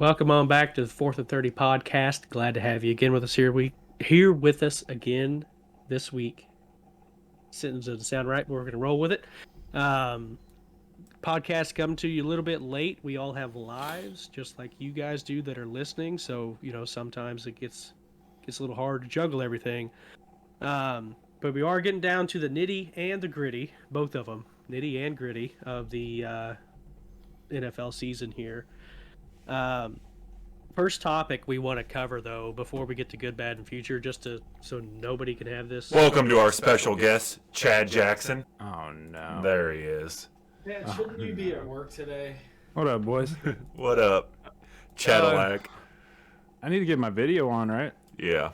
Welcome on back to the 4th and 30 podcast. Glad to have you again with us here with us again this week. Sentence doesn't sound right, but we're going to roll with it. Podcast coming to you a little bit late. We all have lives, just like you guys do that are listening. So, sometimes it gets a little hard to juggle everything. But we are getting down to the nitty and the gritty, both of them, nitty and gritty of the NFL season here. First topic we want to cover, though, before we get to good, bad, and future, so nobody can have this. Welcome to our special guest, Chad Jackson. Oh, no. There he is. Man, shouldn't you be at work today? What up, boys? What up, Chadillac? I need to get my video on, right? Yeah.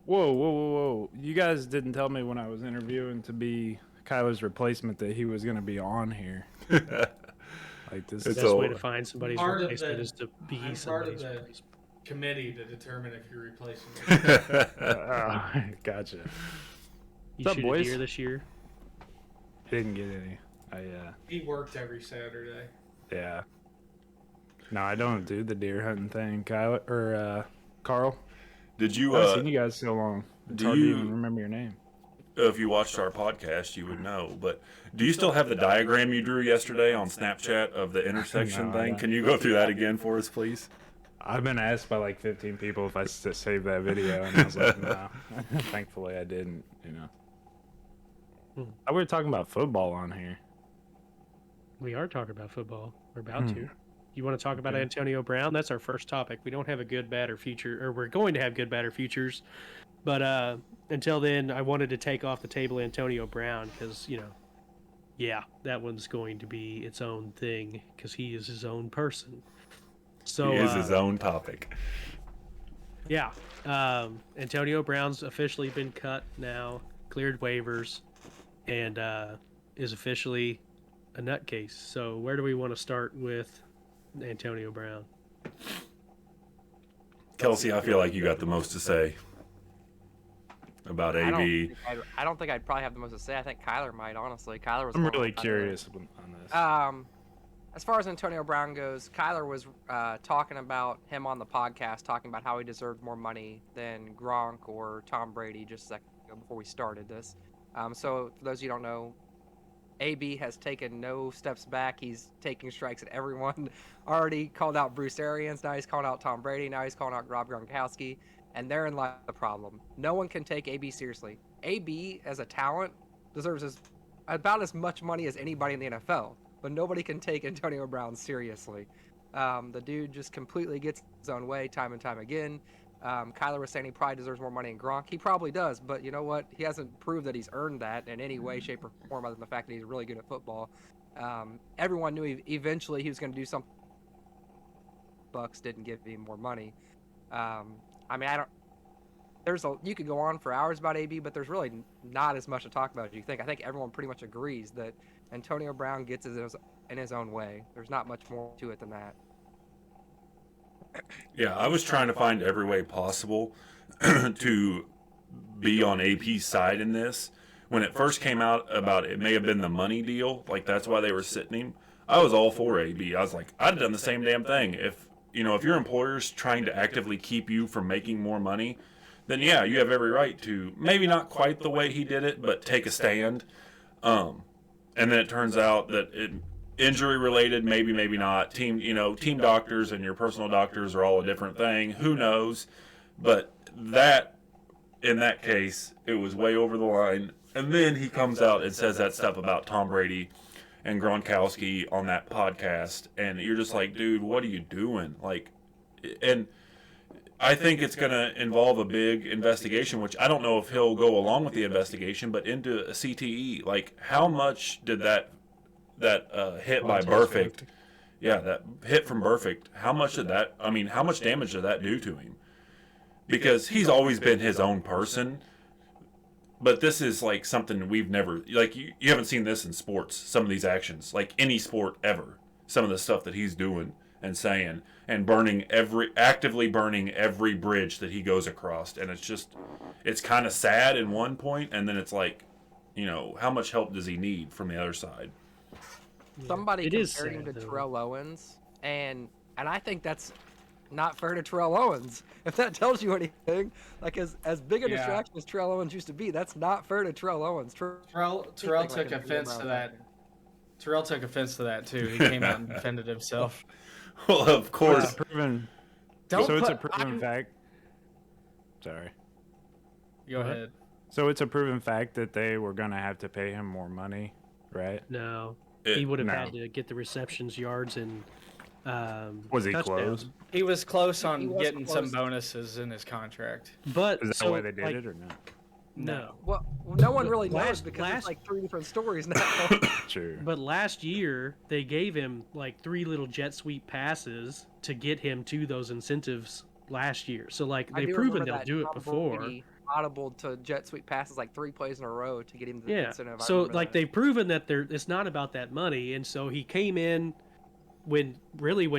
Whoa. You guys didn't tell me when I was interviewing to be Kyler's replacement that he was going to be on here. Like this The is best way to find somebody's Part of replacement is to be I'm part of somebody's the replacement. committee to determine if you're replacing me. Gotcha. You What's up, shoot boys? a deer this year? Didn't get any. He worked every Saturday. Yeah. No, I don't do the deer hunting thing, Kyler or Carl. Did you? I haven't seen you guys so long. It's hard to even remember your name. If you watched our podcast, you would know. But do you still have the diagram you drew yesterday on Snapchat of the intersection No, thing? yeah. Can you go through that again for us, please? I've been asked by like 15 people if I saved that video, and I was like, no. Thankfully, I didn't. I were talking about football on here. We are talking about football. We're about to. You want to talk about Antonio Brown? That's our first topic. We don't have a good, bad, or future, or we're going to have good, bad, or futures. But until then, I wanted to take off the table Antonio Brown because, that one's going to be its own thing because he is his own person. So He is his own topic. Yeah. Antonio Brown's officially been cut now, cleared waivers, and is officially a nutcase. So where do we want to start with Antonio Brown? Kelsey, I feel like you got the most to say about AB. I don't think I'd probably have the most to say. I think Kyler might, honestly. Kyler was. I'm really curious on this. As far as Antonio Brown goes, Kyler was talking about him on the podcast, talking about how he deserved more money than Gronk or Tom Brady just a second ago before we started this. So for those of you who don't know, AB has taken no steps back. He's taking strikes at everyone. Already called out Bruce Arians. Now he's calling out Tom Brady. Now he's calling out Rob Gronkowski. And therein lies the problem. No one can take AB seriously. AB, as a talent, deserves about as much money as anybody in the NFL. But nobody can take Antonio Brown seriously. The dude just completely gets his own way time and time again. Kyler was saying he probably deserves more money than Gronk. He probably does, but you know what? He hasn't proved that he's earned that in any way, shape, or form other than the fact that he's really good at football. Everyone knew eventually he was going to do something. Bucks didn't give him more money. You could go on for hours about AB, but there's really not as much to talk about as you think. I think everyone pretty much agrees that Antonio Brown gets in his own way. There's not much more to it than that. Yeah, I was trying to find every way possible to be on AP's side in this. When it first came out about it may have been the money deal, like that's why they were sitting him, I was all for AB. I was like, I'd have done the same damn thing. If your employer's trying to actively keep you from making more money, then yeah, you have every right to, maybe not quite the way he did it, but take a stand. And then it turns out that injury related, maybe not. Team doctors and your personal doctors are all a different thing. Who knows? But in that case, it was way over the line. And then he comes out and says that stuff about Tom Brady and Gronkowski on that podcast, and you're just like, dude, what are you doing? And I think it's going to involve a big investigation, which I don't know if he'll go along with the investigation, but into a CTE. Like, how much did that hit by Burfict? Yeah, that hit from Burfict. How much damage did that do to him? Because he's always been his own person. But this is like something we've never, like you haven't seen this in sports, some of these actions, like any sport ever. Some of the stuff that he's doing and saying and actively burning every bridge that he goes across. And it's kind of sad in one point. And then it's like, how much help does he need from the other side? somebody It is compared him to sad, though. Terrell Owens, and I think that's not fair to Terrell Owens. If that tells you anything, like as big a Yeah. distraction as Terrell Owens used to be, that's not fair to Terrell Owens. Terrell like took a offense to Brown that. player. Terrell took offense to that too. He came out and defended himself. Well, of So course. it's a proven. Don't so it's a put- proven I'm- fact. Sorry. Go What? ahead. So it's a proven fact that they were gonna have to pay him more money, right? No, It- he would have no. had to get the receptions, yards, and Was he touchdowns. close? He was close He on was getting some close. bonuses in his contract. But Is that so, why they did like, it or not? No. Well, no one really knows Last- because last- it's like 3 different stories now. True. But last year they gave him like 3 little jet sweep passes to get him to those incentives last year. So like I they've do proven remember they'll that do it Tom before. Brady audible to jet sweep passes like 3 plays in a row to get him the Yeah. incentive. I So remember like that. they've proven that it's not about that money, and so he came in when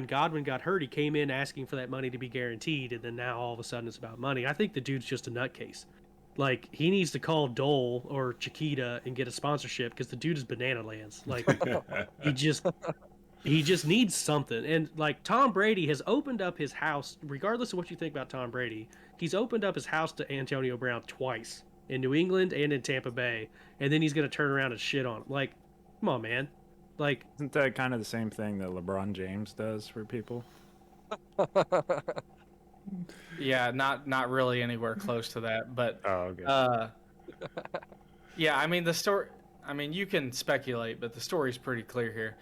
Godwin got hurt, he came in asking for that money to be guaranteed, and then now all of a sudden it's about money. I think the dude's just a nutcase. Like he needs to call Dole or Chiquita and get a sponsorship because the dude is banana lands. Like he just needs something. And like Tom Brady has opened up his house, regardless of what you think about Tom Brady, he's opened up his house to Antonio Brown twice in New England and in Tampa Bay, and then he's gonna turn around and shit on him. Like, come on, man. Like, Isn't that kind of the same thing that LeBron James does for people? Yeah, not really anywhere close to that, but Oh, okay. yeah, I mean the story. I mean you can speculate, but the story's pretty clear here.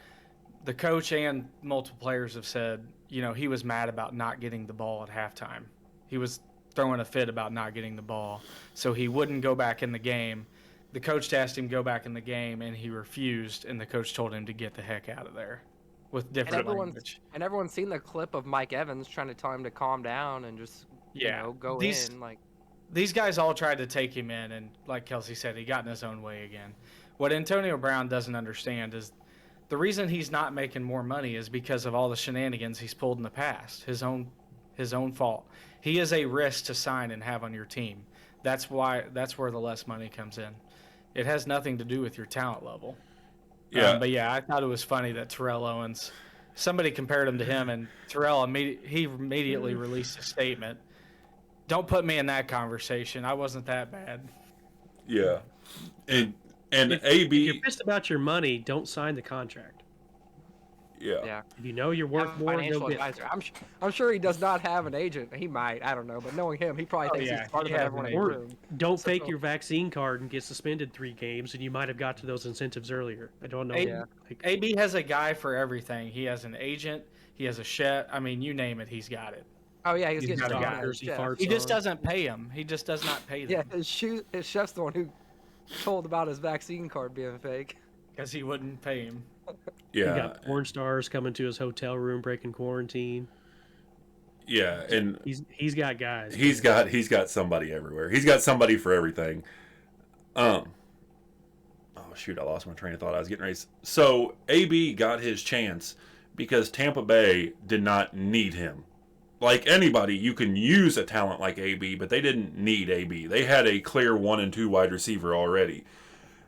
The coach and multiple players have said, he was mad about not getting the ball at halftime. He was throwing a fit about not getting the ball, so he wouldn't go back in the game. The coach asked him to go back in the game, and he refused, and the coach told him to get the heck out of there with different language. And everyone's seen the clip of Mike Evans trying to tell him to calm down and just go in. Like These guys all tried to take him in, and like Kelsey said, he got in his own way again. What Antonio Brown doesn't understand is the reason he's not making more money is because of all the shenanigans he's pulled in the past. His own fault. He is a risk to sign and have on your team. That's where the less money comes in. It has nothing to do with your talent level. Yeah. But yeah, I thought it was funny that Terrell Owens, somebody compared him to him, and Terrell immediately released a statement. Don't put me in that conversation. I wasn't that bad. Yeah. And if AB. you're pissed about your money, don't sign the contract. Yeah. If you know you're worth have a more, financial go get. advisor. I'm sure he does not have an agent. He might. I don't know. But knowing him, he probably thinks yeah, he's smarter he than has everyone an in the agent. room. Don't So- fake your vaccine card and get suspended 3 games, and you might have got to those incentives earlier. I don't know. Yeah. Like, AB has a guy for everything. He has an agent. He has a chef. I mean, you name it, he's got it. Oh yeah, he's He's getting got a strong guy. as Doctors he chef. farts He just on. doesn't pay him. He just does not pay Yeah, them his chef's the one who told about his vaccine card being fake. because he wouldn't pay him. He Yeah. got porn stars coming to his hotel room breaking quarantine. Yeah. And He's got guys. he's got somebody everywhere. He's got somebody for everything. Oh shoot, I lost my train of thought. I was getting ready. So AB got his chance because Tampa Bay did not need him. Like anybody, you can use a talent like AB, but they didn't need AB. They had a clear 1 and 2 wide receiver already.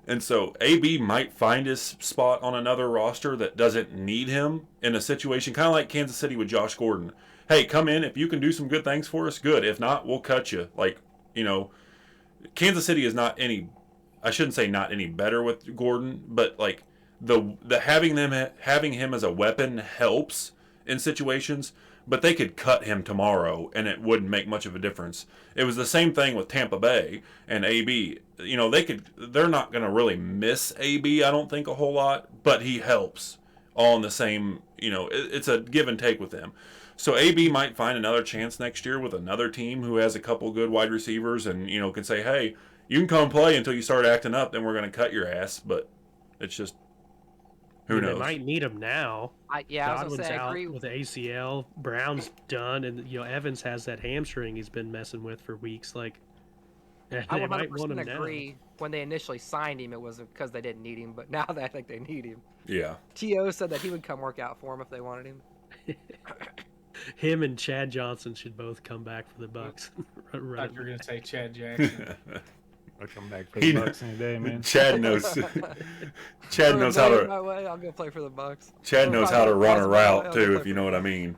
And so AB might find his spot on another roster that doesn't need him in a situation kind of like Kansas City with Josh Gordon. Hey, come in. If you can do some good things for us, good. If not, we'll cut you. Like, Kansas City is not any, I shouldn't say not any better with Gordon, but like the having him as a weapon helps in situations, but they could cut him tomorrow and it wouldn't make much of a difference. It was the same thing with Tampa Bay and AB. They're not going to really miss AB, I don't think, a whole lot, but he helps all in the same, it's a give and take with them. So AB might find another chance next year with another team who has a couple good wide receivers and, can say, hey, you can come play until you start acting up, then we're going to cut your ass. But it's just, who knows? They might need him now. I was Godwin's gonna say, I out agree. with the ACL. Brown's done, and Evans has that hamstring he's been messing with for weeks. Like, they I might want him 100% now. agree. When they initially signed him, it was because they didn't need him, but now that I think they need him. Yeah. T.O. said that he would come work out for him if they wanted him. Him and Chad Johnson should both come back for the Bucks. I thought you were going to say Chad Jackson. I'll come back for the Bucks any day, man. Chad knows. Chad knows how to. My way, I'll go play for the Bucks. Chad knows how to run a route too, if you know what I mean.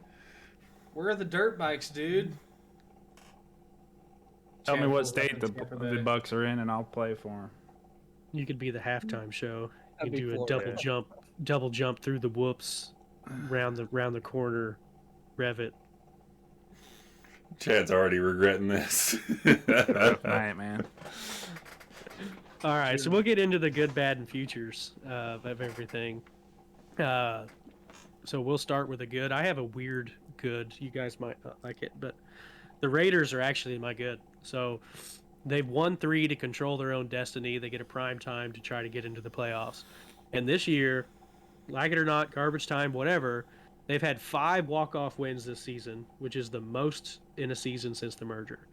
Where are the dirt bikes, dude? Tell me what state the Bucks are in, and I'll play for them. You could be the halftime show. You That'd be do a Florida. double jump through the whoops, round the corner, rev it. Chad's already regretting this. All right, man. All right, so we'll get into the good, bad, and futures of everything. So we'll start with a good. I have a weird good. You guys might not like it, but the Raiders are actually my good. So they've won 3 to control their own destiny. They get a prime time to try to get into the playoffs. And this year, like it or not, garbage time, whatever, they've had 5 walk-off wins this season, which is the most in a season since the merger.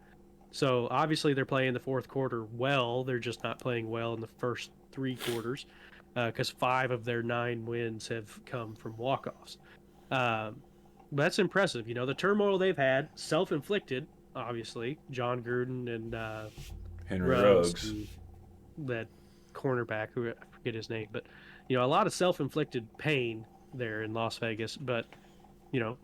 So obviously they're playing the fourth quarter well. They're just not playing well in the first 3 quarters because 5 of their 9 wins have come from walk-offs. That's impressive. You know, the turmoil they've had, self-inflicted, obviously. John Gruden and Henry Ruggs. That cornerback, who I forget his name, but, you know, a lot of self-inflicted pain there in Las Vegas. But, you know,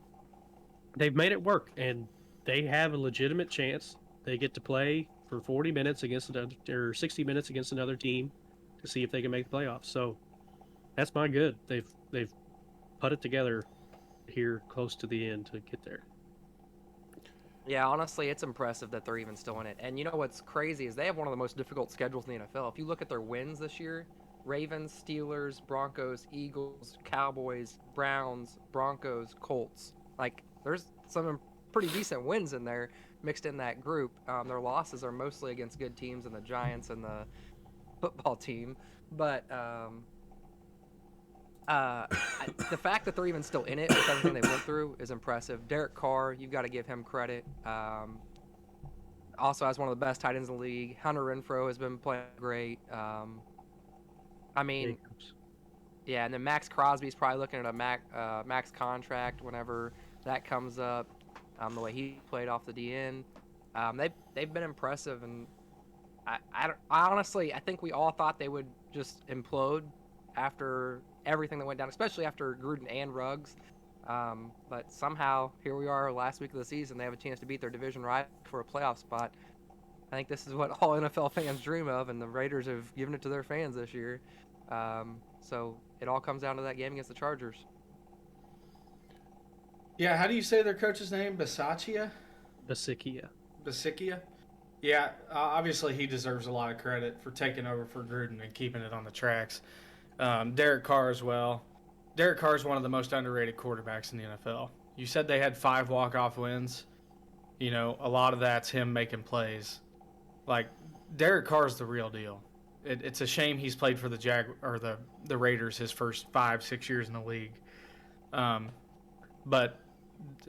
they've made it work, and they have a legitimate chance. They get to play for 40 minutes against another, or 60 minutes against another team to see if they can make the playoffs. So that's my good. They've put it together here close to the end to get there. Yeah, honestly, it's impressive that they're even still in it. And you know what's crazy is they have one of the most difficult schedules in the NFL. If you look at their wins this year, Ravens, Steelers, Broncos, Eagles, Cowboys, Browns, Broncos, Colts. Like, there's some pretty decent wins in there mixed in that group. Their losses are mostly against good teams and the Giants and the football team. But the fact that they're even still in it with everything they went through is impressive. Derek Carr, you've got to give him credit. Also has one of the best tight ends in the league. Hunter Renfrow has been playing great. I mean, yeah, and then Max Crosby's probably looking at a max contract whenever that comes up. The way he played off the DN, they've been impressive, and I honestly I think we all thought they would just implode after everything that went down, especially after Gruden and Ruggs. But somehow here we are, last week of the season. They have a chance to beat their division rival for a playoff spot. I think this is what all NFL fans dream of, and the Raiders have given it to their fans this year. So it all comes down to that game against the Chargers. Yeah, how do you say their coach's name? Bisaccia? Basikia. Yeah, obviously he deserves a lot of credit for taking over for Gruden and keeping it on the tracks. Derek Carr as well. Derek Carr is one of the most underrated quarterbacks in the NFL. You said they had 5 walk-off wins. You know, a lot of that's him making plays. Like, Derek Carr's the real deal. It's a shame he's played for the Raiders his first 5-6 years in the league. But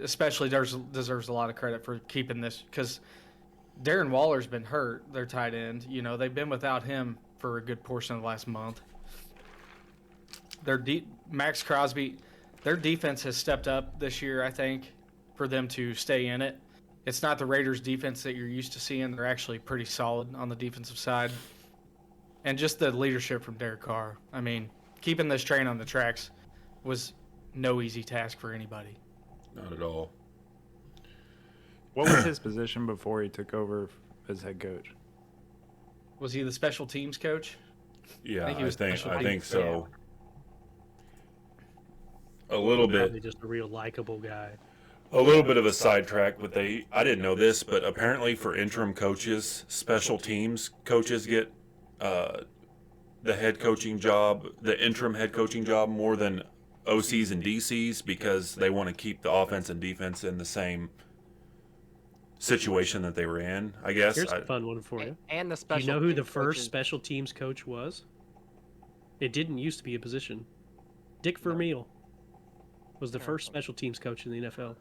especially deserves a lot of credit for keeping this, because Darren Waller's been hurt, their tight end. You know, they've been without him for a good portion of the last month. Max Crosby, their defense has stepped up this year, I think, for them to stay in it. It's not the Raiders' defense that you're used to seeing. They're actually pretty solid on the defensive side. And just the leadership from Derek Carr. I mean, keeping this train on the tracks was no easy task for anybody. Not at all. What was his position before he took over as head coach? Was he the special teams coach? Yeah, I think so. A little bit. Probably just a real likable guy. A little bit of a sidetrack, but I didn't know this, but apparently for interim coaches, special teams coaches get the head coaching job, the interim head coaching job, more than OCs and DCs, because they want to keep the offense and defense in the same situation that they were in, I guess. Here's a fun one for you. And the Do special you know who the teams first coaches- special teams coach was? It didn't used to be a position. Dick Vermeil was the first special teams coach in the NFL.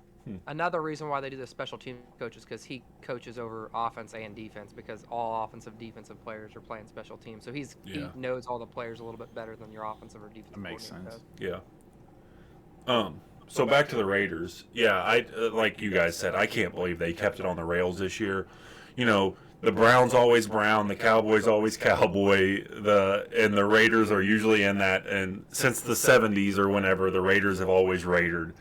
Another reason why they do the special team coach is because he coaches over offense and defense, because all offensive defensive players are playing special teams. So he knows all the players a little bit better than your offensive or defensive That makes coordinator sense. does. Yeah. So back to the Raiders. Yeah, I like you guys said, I can't believe they kept it on the rails this year. You know, the Browns always Brown, the Cowboys always Cowboy, and the Raiders are usually in that. And since the 70s or whenever, the Raiders have always Raidered.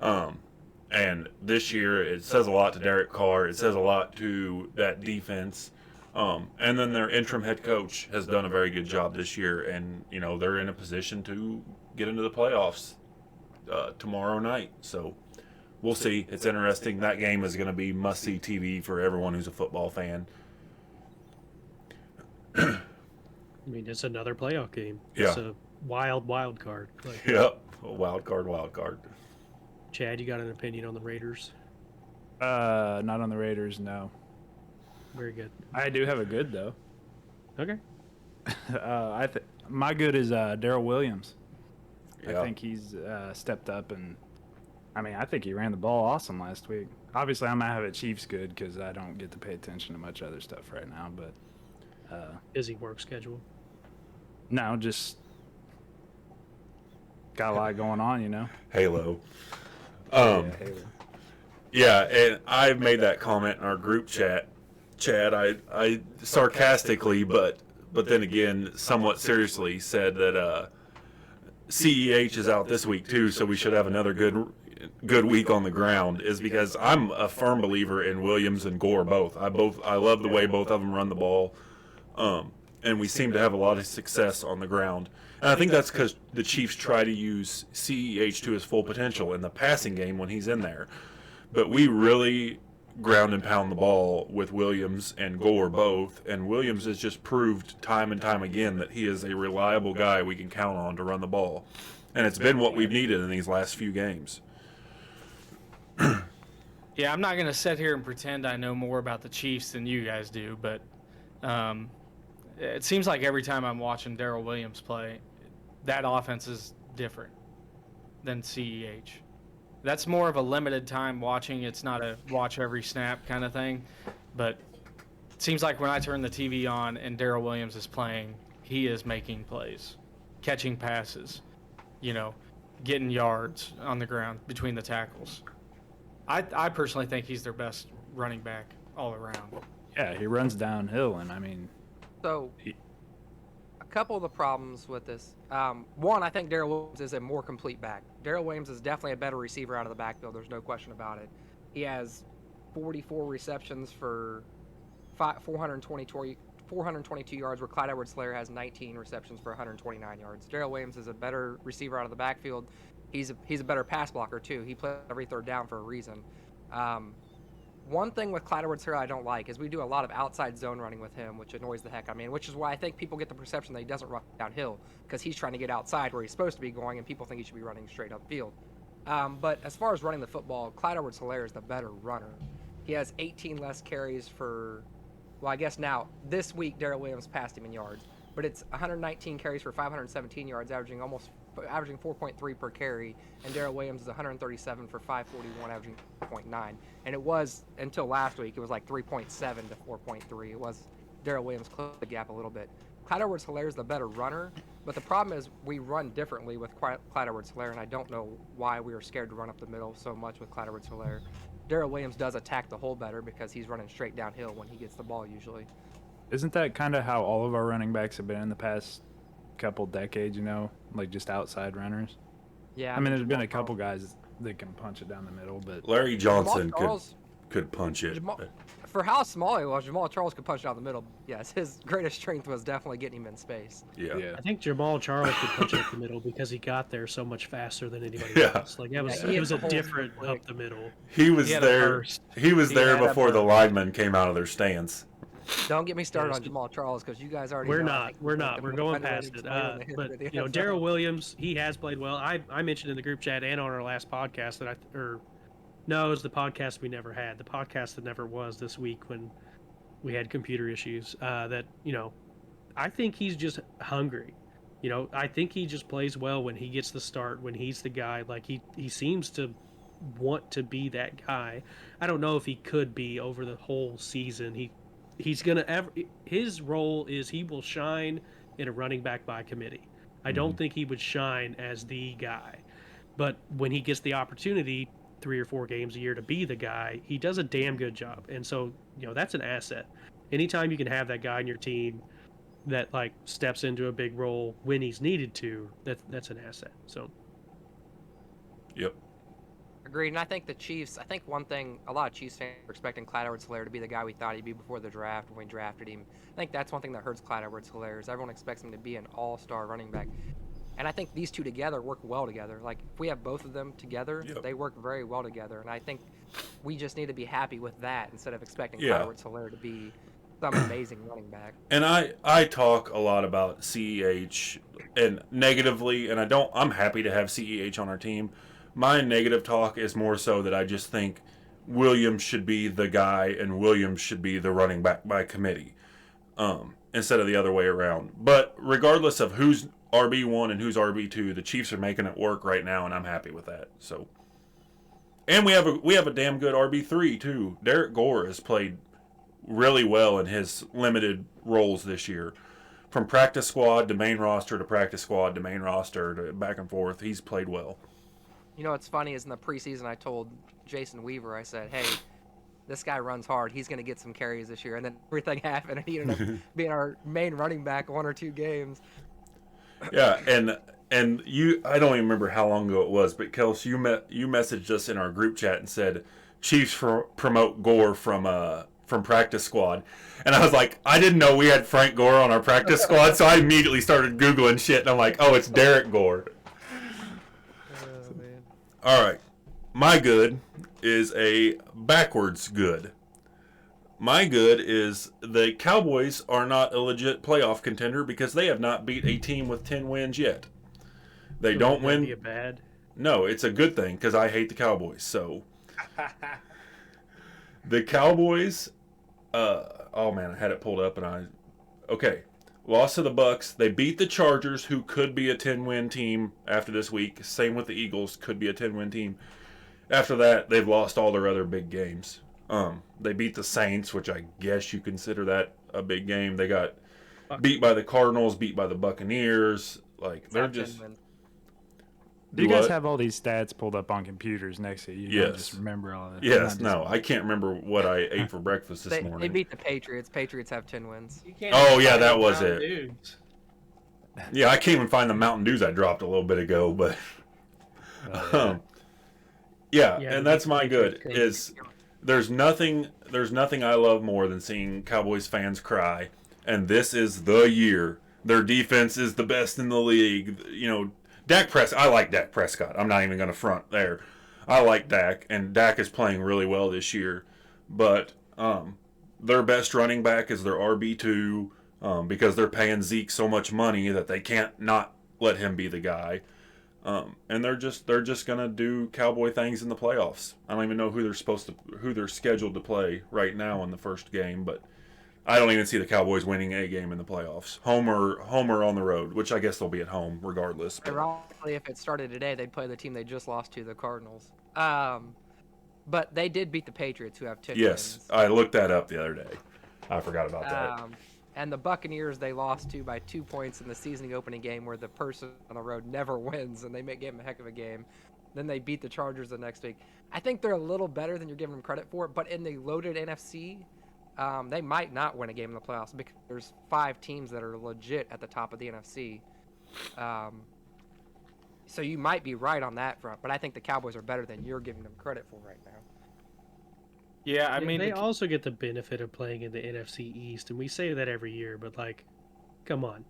And this year, it says a lot to Derek Carr. It says a lot to that defense. And then their interim head coach has done a very good job this year. And, you know, they're in a position to get into the playoffs tomorrow night. So we'll see. It's interesting. That game is going to be must-see TV for everyone who's a football fan. I mean, it's another playoff game. Yeah. It's a wild card. Like, Yep. Wild card. Chad, you got an opinion on the Raiders? Not on the Raiders, no. Very good. I do have a good though. Okay. My good is Darrell Williams. Yeah. I think he's stepped up, and I mean, I think he ran the ball awesome last week. Obviously, I might have a Chiefs good because I don't get to pay attention to much other stuff right now, but Busy work schedule. no, just got a lot going on, you know. Halo. Halo. Yeah, and I made that comment in our group chat. Chad, I sarcastically, but then again, somewhat seriously, said that CEH is out this week too, so we should have another good week on the ground. Is because I'm a firm believer in Williams and Gore both. I love the way both of them run the ball, and we seem to have a lot of success on the ground. And I think that's because the Chiefs try to use CEH to his full potential in the passing game when he's in there. But we really ground and pound the ball with Williams and Gore both, and Williams has just proved time and time again that he is a reliable guy we can count on to run the ball. And it's been what we've needed in these last few games. Yeah, I'm not going to sit here and pretend I know more about the Chiefs than you guys do, but it seems like every time I'm watching Darrell Williams play, that offense is different than CEH. That's more of a limited time watching. It's not a watch every snap kind of thing. But it seems like when I turn the TV on and Darrell Williams is playing, he is making plays, catching passes, you know, getting yards on the ground between the tackles. I personally think he's their best running back all around. Yeah, he runs downhill, and I mean, So, a couple of the problems with this. One, I think Darrell Williams is a more complete back. Darrell Williams is definitely a better receiver out of the backfield. There's no question about it. He has 44 receptions for 422 yards, where Clyde Edwards-Helaire has 19 receptions for 129 yards. Darrell Williams is a better receiver out of the backfield. He's a better pass blocker too. He plays every third down for a reason. One thing with Clyde Edwards-Helaire I don't like is we do a lot of outside zone running with him, which annoys the heck out of me, which is why I think people get the perception that he doesn't run downhill, because he's trying to get outside where he's supposed to be going, and people think he should be running straight upfield. But as far as running the football, Clyde Edwards-Helaire is the better runner. He has 18 less carries for, well, I guess now, this week Darrell Williams passed him in yards, but it's 119 carries for 517 yards, averaging 4.3 per carry, and Darrell Williams is 137 for 541, averaging 4.9. And it was, until last week, it was like 3.7 to 4.3. It was Darrell Williams closed the gap a little bit. Clyde Edwards-Helaire is the better runner, but the problem is we run differently with Clyde Edwards-Helaire, and I don't know why we are scared to run up the middle so much with Clyde Edwards-Helaire. Darrell Williams does attack the hole better because he's running straight downhill when he gets the ball usually. isn't that kind of how all of our running backs have been in the past couple decades, you know, like just outside runners? Yeah, I mean, there's been a couple guys that can punch it down the middle, but Larry Johnson Charles, could punch it. for how small he was, Jamal Charles could punch down the middle. Yes, his greatest strength was definitely getting him in space. Yeah. I think Jamal Charles could punch up the middle because he got there so much faster than anybody Yeah. else. Like that was Yeah, he it was hit a the hole different quick. up the middle. He was He had a there. burst. He was He there had a before the burst. linemen came out of their stance. Don't get me started Yes. on Jamal Charles because you guys already. We're know I not. think We're he's not. the We're most going underrated past it. player in the history of But the you know, NFL. Darrell Williams, he has played well. I mentioned in the group chat and on our last podcast that no, it was the podcast we never had. The podcast that never was this week when we had computer issues. That you know, I think he's just hungry. You know, I think he just plays well when he gets the start, when he's the guy. Like he seems to want to be that guy. I don't know if he could be over the whole season. His role is he will shine in a running back by committee. I don't think he would shine as the guy. But when he gets the opportunity 3 or 4 games a year to be the guy, he does a damn good job. And so, that's an asset. Anytime you can have that guy in your team that like steps into a big role when he's needed to, that's an asset. So, Yep. Agreed. And I think the Chiefs, I think one thing, a lot of Chiefs fans are expecting Clyde Edwards-Helaire to be the guy we thought he'd be before the draft when we drafted him. I think that's one thing that hurts Clyde Edwards-Helaire is everyone expects him to be an all-star running back. And I think these two together work well together. Like, if we have both of them together, Yep. they work very well together. And I think we just need to be happy with that instead of expecting Yeah. Clyde Edwards-Helaire to be some amazing running back. And I talk a lot about CEH and negatively, and I'm happy to have CEH on our team. My negative talk is more so that I just think Williams should be the guy and Williams should be the running back by committee, instead of the other way around. But regardless of who's RB1 and who's RB2, the Chiefs are making it work right now, and I'm happy with that. So, and we have a damn good RB3 too. Derek Gore has played really well in his limited roles this year. From practice squad to main roster to practice squad to main roster to back and forth, he's played well. You know what's funny is in the preseason I told Jason Weaver, I said, hey, this guy runs hard. He's going to get some carries this year. And then everything happened, and he ended up being our main running back 1 or 2 games. Yeah, and I don't even remember how long ago it was, but Kels, you messaged us in our group chat and said Chiefs promote Gore from practice squad, and I was like, I didn't know we had Frank Gore on our practice squad, so I immediately started Googling shit, and I'm like, oh, it's Derek Gore. Oh, man. All right, my good is a backwards good. My good is the Cowboys are not a legit playoff contender because they have not beat a team with 10 wins yet. They don't win. Be a bad. No, it's a good thing because I hate the Cowboys. So the Cowboys, oh man, I had it pulled up and okay. Lost to the Bucks. They beat the Chargers, who could be a 10-win team after this week. Same with the Eagles, could be a 10-win team. After that, they've lost all their other big games. They beat the Saints, which I guess you consider that a big game. They got beat by the Cardinals, beat by the Buccaneers. Like, they're just... Do you guys have all these stats pulled up on computers next to you? You don't Yes. just remember all of it. Yes, no, I can't remember what I ate for breakfast this They morning. beat the Patriots. Patriots have 10 wins. You can't Oh, yeah, find that was Mountain it. Dews. Yeah, I can't even find the Mountain Dews I dropped a little bit ago, but... Yeah, Yeah, and that's my good, great. is there's nothing I love more than seeing Cowboys fans cry, and this is the year. Their defense is the best in the league. You know, I like Dak Prescott. I'm not even going to front there. I like Dak, and Dak is playing really well this year, but their best running back is their RB2 because they're paying Zeke so much money that they can't not let him be the guy. And they're just gonna do Cowboy things in the playoffs. I don't even know who they're scheduled to play right now in the first game, but I don't even see the Cowboys winning a game in the playoffs. Home or on the road, which I guess they'll be at home regardless. But... Ironically, if it started today, they'd play the team they just lost to, the Cardinals. But they did beat the Patriots, who have 10 Yes, wins. I looked that up the other day. I forgot about that. And the Buccaneers, they lost to by 2 points in the season opening game, where the person on the road never wins, and they gave them a heck of a game. Then they beat the Chargers the next week. I think they're a little better than you're giving them credit for, but in the loaded NFC, they might not win a game in the playoffs because there's 5 teams that are legit at the top of the NFC. So you might be right on that front, but I think the Cowboys are better than you're giving them credit for right now. Yeah, I mean, they also get the benefit of playing in the NFC East, and we say that every year, but like, come on,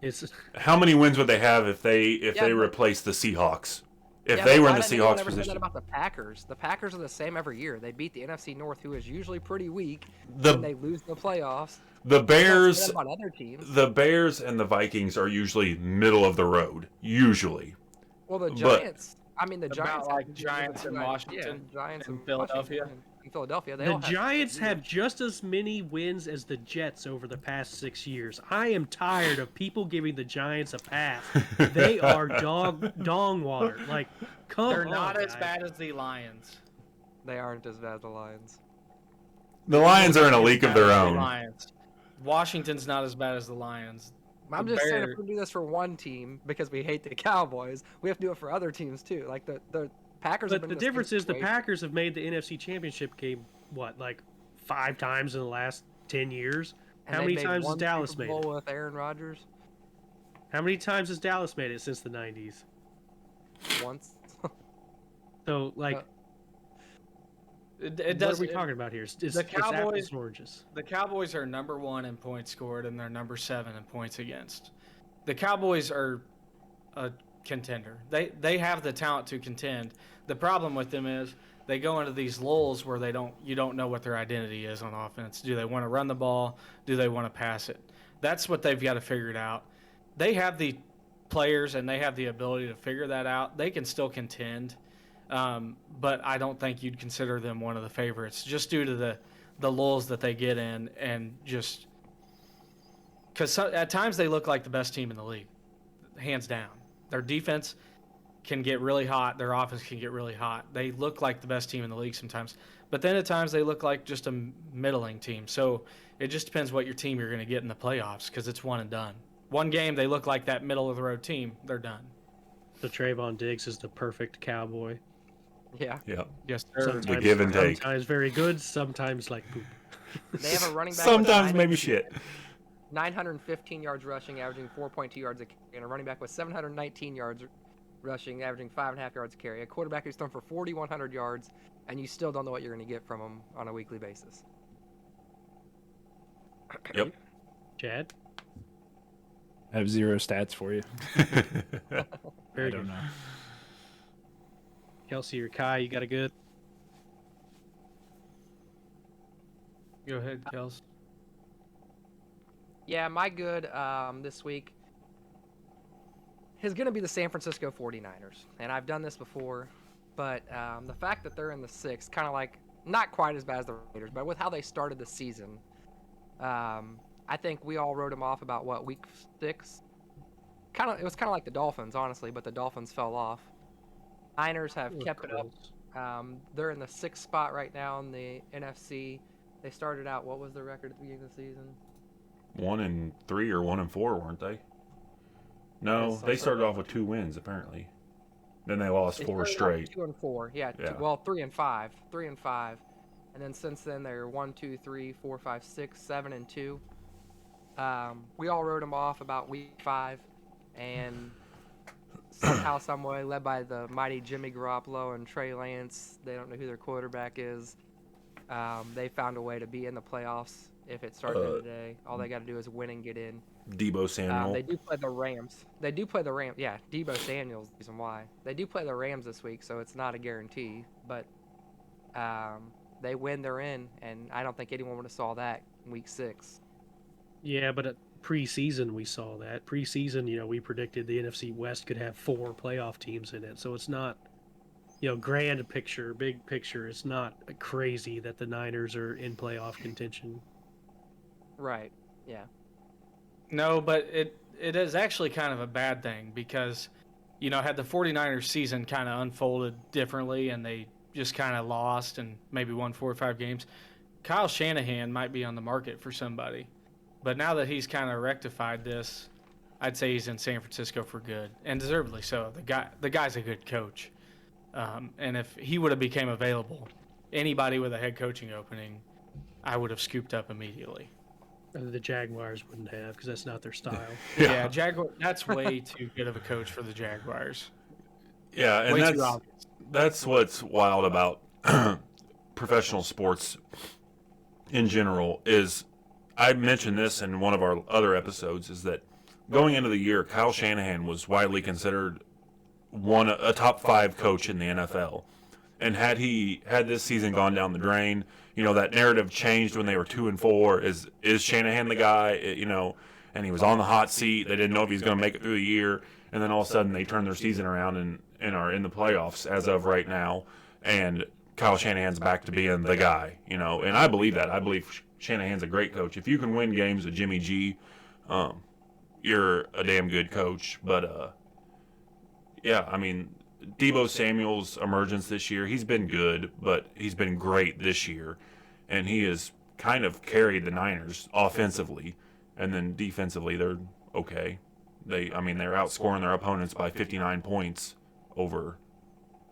it's How many wins would they have if they but- replace the Seahawks? If Yeah, they but were why in the didn't anyone Seahawks ever say that position, about the Packers? The Packers are the same every year. They beat the NFC North, who is usually pretty weak, The- and they lose the playoffs. the They don't say Bears, that about other teams. the Bears and the Vikings are usually middle of the road. Usually, Well, the but- Giants. I mean, the About Giants. like have- Giants in Washington Yeah, Giants and in Philadelphia. Washington and Philadelphia. They the all have Giants have just as many wins as the Jets over the past 6 years. I am tired of people giving the Giants a pass. They are dong water. Like, come They're on, not as guys. bad as the Lions. They aren't as bad as the Lions. the Lions are in a As league of bad their as the own. Lions. Washington's not as bad as the Lions. I'm just saying, if we do this for one team because we hate the Cowboys, we have to do it for other teams too. Like the Packers. But have been the in the same difference is the situation. Packers have made the NFC Championship game, what, like 5 times in the last 10 years? And How they many made times has one Dallas Super made Bowl it? with Aaron Rodgers? How many times has Dallas made it since the 90s? Once. So, like, It what does. are we talking about here? It's the it's apples Cowboys- and oranges. The Cowboys are number 1 in points scored, and they're number 7 in points against. The Cowboys are a contender. They have the talent to contend. The problem with them is they go into these lulls where you don't know what their identity is on offense. Do they want to run the ball? Do they want to pass it? That's what they've got to figure it out. They have the players and they have the ability to figure that out. They can still contend, but I don't think you'd consider them one of the favorites just due to the lulls that they get in, and just because at times they look like the best team in the league, hands down. Their defense can get really hot. Their offense can get really hot. They look like the best team in the league sometimes. But then at times they look like just a middling team. So it just depends what your team you're going to get in the playoffs, because it's one and done. One game, they look like that middle-of-the-road team. They're done. So Trayvon Diggs is the perfect Cowboy. Yeah. Yeah. Yes, sir. Sometimes, give and take. Sometimes very good, sometimes like poop. They have a running back. Sometimes with maybe shit. 915 yards rushing, averaging 4.2 yards a carry, and a running back with 719 yards rushing, averaging 5.5 yards a carry. A quarterback who's thrown for 4,100 yards, and you still don't know what you're going to get from him on a weekly basis. Yep. Chad? I have 0 stats for you. Very I don't good. know. Kelsey or Kai, you got a good? Go ahead, Kels. Yeah, my good this week is going to be the San Francisco 49ers. And I've done this before, but the fact that they're in the 6th, kind of like, not quite as bad as the Raiders, but with how they started the season, I think we all wrote them off about, what, week 6? It was kind of like the Dolphins, honestly, but the Dolphins fell off. Niners have kept it up. They're in the 6th spot right now in the NFC. They started out, what was their record at the beginning of the season? 1-3 or 1-4, weren't they? No, they started off with 2 wins apparently. Then they lost 4 straight. 2-4, yeah. Yeah. Well, 3-5, 3-5, and then since then they're 1, 2, 3, 4, 5, 6, 7, and 2. We all wrote them off about week 5, and somehow, some way, led by the mighty Jimmy Garoppolo and Trey Lance, they don't know who their quarterback is. They found a way to be in the playoffs. If it started today, all they got to do is win and get in. Debo Samuel. They do play the Rams. Yeah, Debo Samuel's the reason why. They do play the Rams this week, so it's not a guarantee. But they win, they're in, and I don't think anyone would have saw that in week 6. Yeah, but at preseason we saw that. Preseason, we predicted the NFC West could have 4 playoff teams in it. So it's not, grand picture, big picture. It's not crazy that the Niners are in playoff contention. Right. Yeah. No, but it is actually kind of a bad thing because, had the 49ers season kind of unfolded differently and they just kind of lost and maybe won 4 or 5 games, Kyle Shanahan might be on the market for somebody. But now that he's kind of rectified this, I'd say he's in San Francisco for good, and deservedly so. The guy's a good coach. And if he would have became available, anybody with a head coaching opening, I would have scooped up immediately. The Jaguars wouldn't have, because that's not their style. Yeah, that's way too good of a coach for the Jaguars. Yeah, and Way too obvious. that's what's wild about professional sports in general is, I mentioned this in one of our other episodes, is that going into the year, Kyle Shanahan was widely considered a top 5 coach in the NFL. And had this season gone down the drain, that narrative changed when they were 2-4. Is Shanahan the guy? And he was on the hot seat. They didn't know if he was going to make it through the year. And then all of a sudden they turned their season around and are in the playoffs as of right now. And Kyle Shanahan's back to being the guy, And I believe that. I believe Shanahan's a great coach. If you can win games with Jimmy G, you're a damn good coach. But, yeah, I mean, Debo Samuel's emergence this year, he's been good, but he's been great this year. And he has kind of carried the Niners offensively. And then defensively, they're okay. They're outscoring their opponents by 59 points over,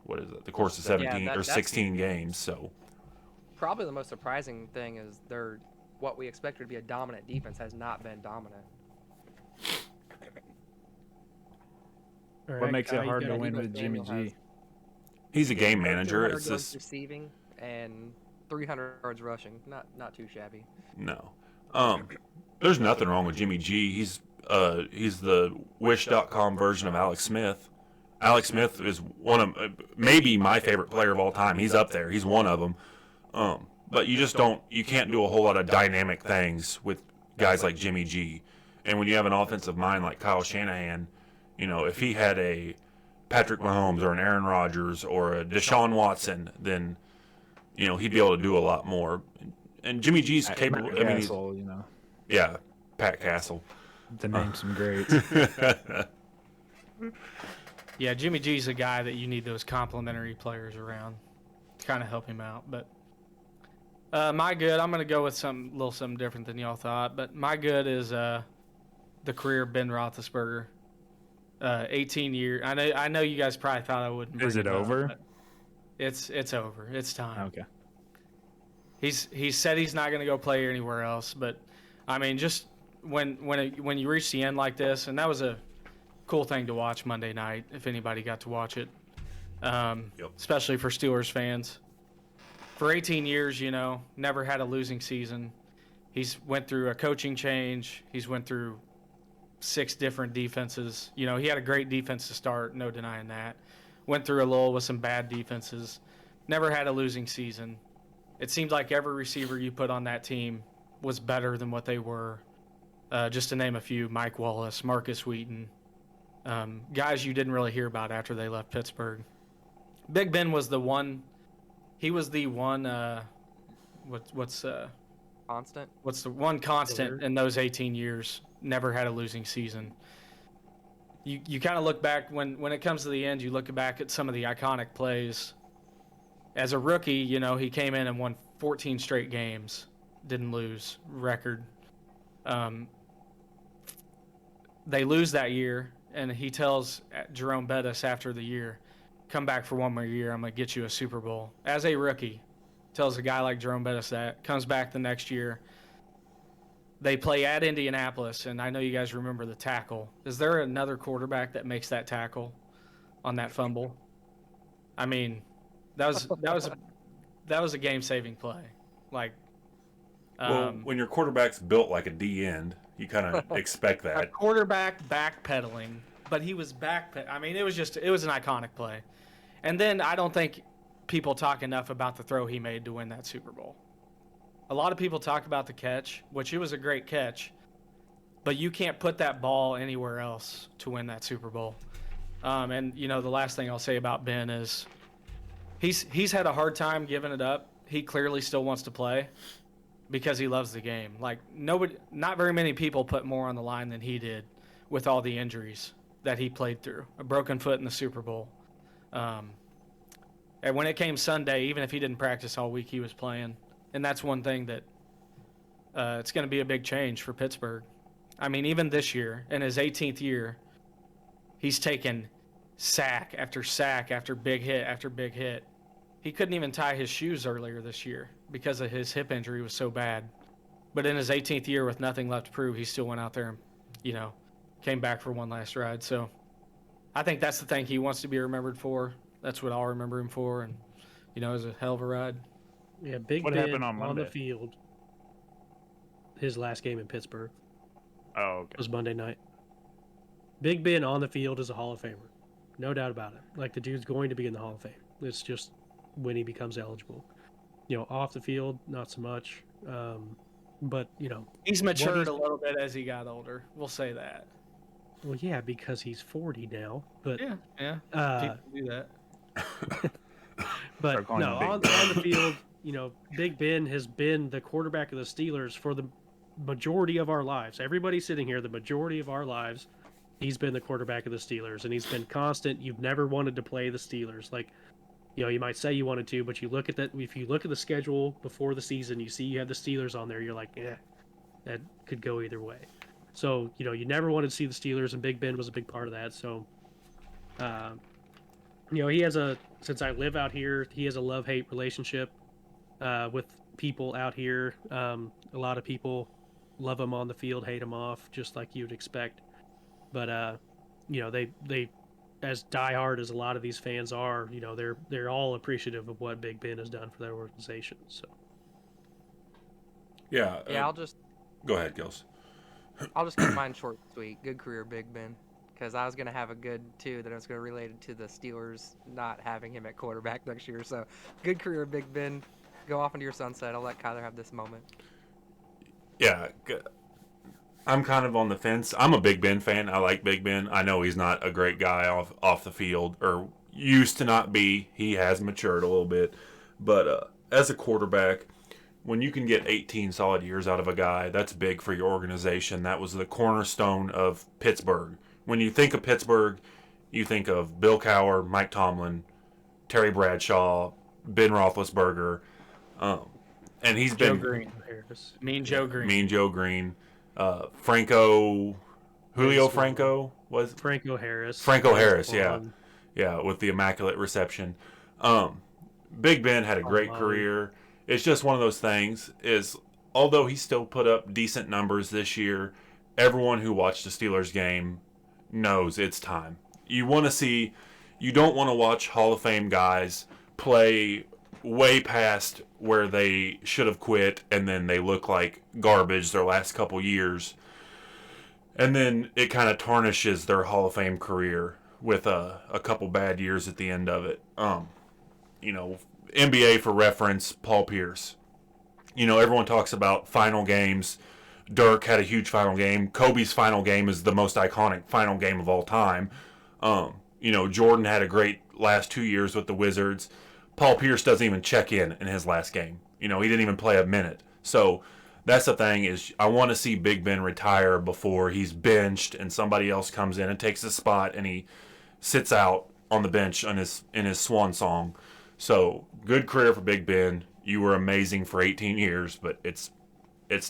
the course of 17 or 16 games. So probably the most surprising thing is what we expected to be a dominant defense has not been dominant. All What right, makes Kyle, it you hard got to win Debo with Jimmy Samuel G? he's a game manager. 200 It's yards this receiving and 300 yards rushing. Not too shabby. no. There's nothing wrong with Jimmy G. He's the Wish.com version of Alex Smith. Alex Smith is one of maybe my favorite player of all time. He's up there. He's one of them. But you can't do a whole lot of dynamic things with guys like Jimmy G. And when you have an offensive mind like Kyle Shanahan, if he had a Patrick Mahomes or an Aaron Rodgers or a Deshaun Watson, then he'd be able to do a lot more. And Jimmy G's capable. Matt Castle, Yeah, Pat Castle. to name some greats. Yeah, Jimmy G's a guy that you need those complementary players around to kind of help him out. But my good, I'm going to go with something different than y'all thought. But my good is the career of Ben Roethlisberger. 18 years. I know you guys probably thought I wouldn't. Is it over? It's over. It's time. Okay. He said he's not going to go play anywhere else. But I mean, just when you reach the end like this, and that was a cool thing to watch Monday night. If anybody got to watch it, especially for Steelers fans. For 18 years, never had a losing season. He's went through a coaching change. He's went through 6 different defenses. He had a great defense to start, no denying that. Went through a lull with some bad defenses. Never had a losing season. It seemed like every receiver you put on that team was better than what they were. Just to name a few, Mike Wallace, Marcus Wheaton, guys you didn't really hear about after they left Pittsburgh. Big Ben was the one. He was the one. Constant. What's the one constant in those 18 years? Never had a losing season. You kind of look back when it comes to the end. You look back at some of the iconic plays. As a rookie, he came in and won 14 straight games, didn't lose record. They lose that year, and he tells Jerome Bettis after the year, "Come back for one more year. I'm gonna get you a Super Bowl." As a rookie, tells a guy like Jerome Bettis that. Comes back the next year. They play at Indianapolis, and I know you guys remember the tackle. Is there another quarterback that makes that tackle on that fumble? I mean, that was a game-saving play. Like, when your quarterback's built like a D end, you kind of expect that. A quarterback backpedaling, but he was I mean, it was an iconic play. And then I don't think people talk enough about the throw he made to win that Super Bowl. A lot of people talk about the catch, which it was a great catch, but you can't put that ball anywhere else to win that Super Bowl. And the last thing I'll say about Ben is he's had a hard time giving it up. He clearly still wants to play because he loves the game. Like not very many people put more on the line than he did with all the injuries that he played through. A broken foot in the Super Bowl. And when it came Sunday, even if he didn't practice all week, he was playing. And that's one thing that it's going to be a big change for Pittsburgh. I mean, even this year, in his 18th year, he's taken sack after sack after big hit after big hit. He couldn't even tie his shoes earlier this year because of his hip injury was so bad. But in his 18th year with nothing left to prove, he still went out there and, came back for one last ride. So I think that's the thing he wants to be remembered for. That's what I'll remember him for. And, it was a hell of a ride. Yeah, Big What Ben happened on the Monday? field. His last game in Pittsburgh Oh, okay. was Monday night. Big Ben on the field is a Hall of Famer. No doubt about it. Like, the dude's going to be in the Hall of Fame. It's just when he becomes eligible. Off the field, not so much. But, He's matured a little bit as he got older. We'll say that. Well, yeah, because he's 40 now. But Yeah. People do that. But Start calling no, him on the field, Big Ben has been the quarterback of the Steelers for the majority of our lives. Everybody sitting here, the majority of our lives, he's been the quarterback of the Steelers, and he's been constant. You've never wanted to play the Steelers. Like, you might say you wanted to, but you look at that. If you look at the schedule before the season, you see you have the Steelers on there. You're like, that could go either way. So, you never wanted to see the Steelers, and Big Ben was a big part of that. So, since I live out here, he has a love-hate relationship with people out here. A lot of people love him on the field, hate him off, just like you'd expect. But, they as diehard as a lot of these fans are, they're all appreciative of what Big Ben has done for their organization. So, Yeah. Yeah, Go ahead, Gils. I'll just keep mine short and sweet. Good career, Big Ben. Because I was going to have a good, too, that I was going to relate it to the Steelers not having him at quarterback next year. So, good career, Big Ben. Go off into your sunset. I'll let Kyler have this moment. Yeah. I'm kind of on the fence. I'm a Big Ben fan. I like Big Ben. I know he's not a great guy off the field, or used to not be. He has matured a little bit. But as a quarterback, when you can get 18 solid years out of a guy, that's big for your organization. That was the cornerstone of Pittsburgh. When you think of Pittsburgh, you think of Bill Cowher, Mike Tomlin, Terry Bradshaw, Ben Roethlisberger, and he's Joe been Green. Mean Joe Green. Mean Joe Green, Julio Franco was Franco Harris. Franco Harris, yeah, with the immaculate reception. Big Ben had a great career. It's just one of those things. Although he still put up decent numbers this year, everyone who watched the Steelers game knows it's time. You don't want to watch Hall of Fame guys play way past where they should have quit, and then they look like garbage their last couple years. And then it kind of tarnishes their Hall of Fame career with a couple bad years at the end of it. NBA for reference, Paul Pierce. Everyone talks about final games. Dirk had a huge final game. Kobe's final game is the most iconic final game of all time. Jordan had a great last 2 years with the Wizards. Paul Pierce doesn't even check in his last game. He didn't even play a minute. So that's the thing, is I want to see Big Ben retire before he's benched and somebody else comes in and takes his spot and he sits out on the bench in his swan song. So good career for Big Ben. You were amazing for 18 years, but it's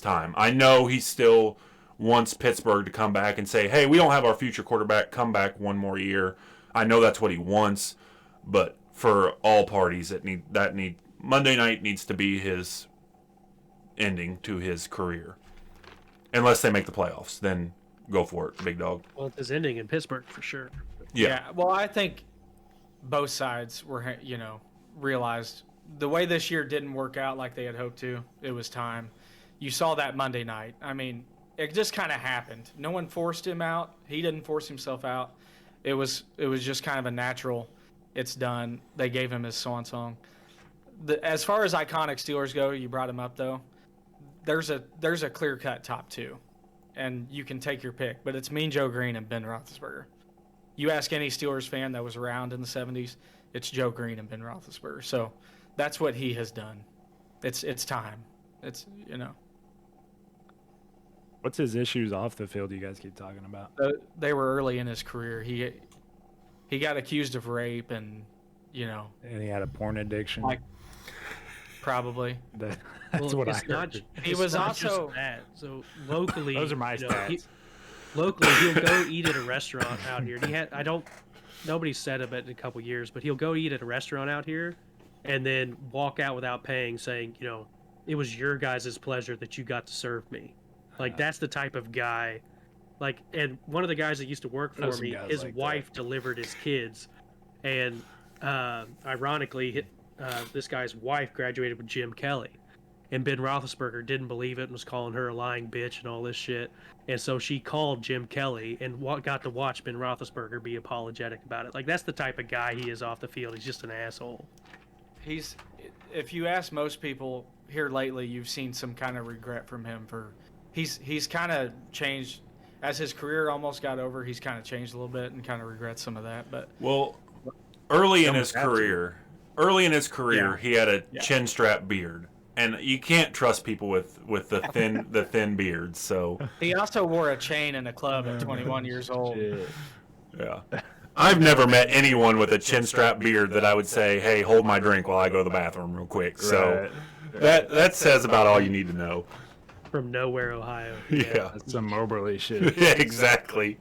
time. I know he still wants Pittsburgh to come back and say, hey, we don't have our future quarterback, come back one more year. I know that's what he wants, but for all parties, Monday night needs to be his ending to his career. Unless they make the playoffs, then go for it, big dog. Well, it's his ending in Pittsburgh for sure. Yeah. Well, I think both sides were, realized the way this year didn't work out like they had hoped to. It was time. You saw that Monday night. I mean, it just kind of happened. No one forced him out. He didn't force himself out. It was just kind of a natural. It's done. They gave him his swan song. As far as iconic Steelers go, you brought him up though. There's a clear-cut top two, and you can take your pick. But it's Mean Joe Green and Ben Roethlisberger. You ask any Steelers fan that was around in the 70s, it's Joe Green and Ben Roethlisberger. So that's what he has done. It's time. It's What's his issues off the field you guys keep talking about? They were early in his career. He got accused of rape and, And he had a porn addiction. Probably. That's what I heard. He was also that. So locally, Those are my stats. Locally, he'll go eat at a restaurant out here. Nobody's said of it in a couple years, but he'll go eat at a restaurant out here and then walk out without paying, saying, it was your guys' pleasure that you got to serve me. Like, that's the type of guy. Like, and one of the guys that used to work for me, his wife delivered his kids. And ironically, this guy's wife graduated with Jim Kelly. And Ben Roethlisberger didn't believe it and was calling her a lying bitch and all this shit. And so she called Jim Kelly and got to watch Ben Roethlisberger be apologetic about it. Like, that's the type of guy he is off the field. He's just an asshole. If you ask most people here lately, you've seen some kind of regret from him he's kind of changed as his career almost got over. He's kind of changed a little bit and kind of regrets some of that. But early in his career, he had a chin strap beard. And you can't trust people with the thin beards. So he also wore a chain in a club at 21 years old. Yeah, I've never met anyone with a chin strap beard that I would say, "Hey, hold my drink while I go to the bathroom real quick." So that says about all you need to know. From nowhere, Ohio. Yeah. That's some Moberly shit. Yeah, exactly.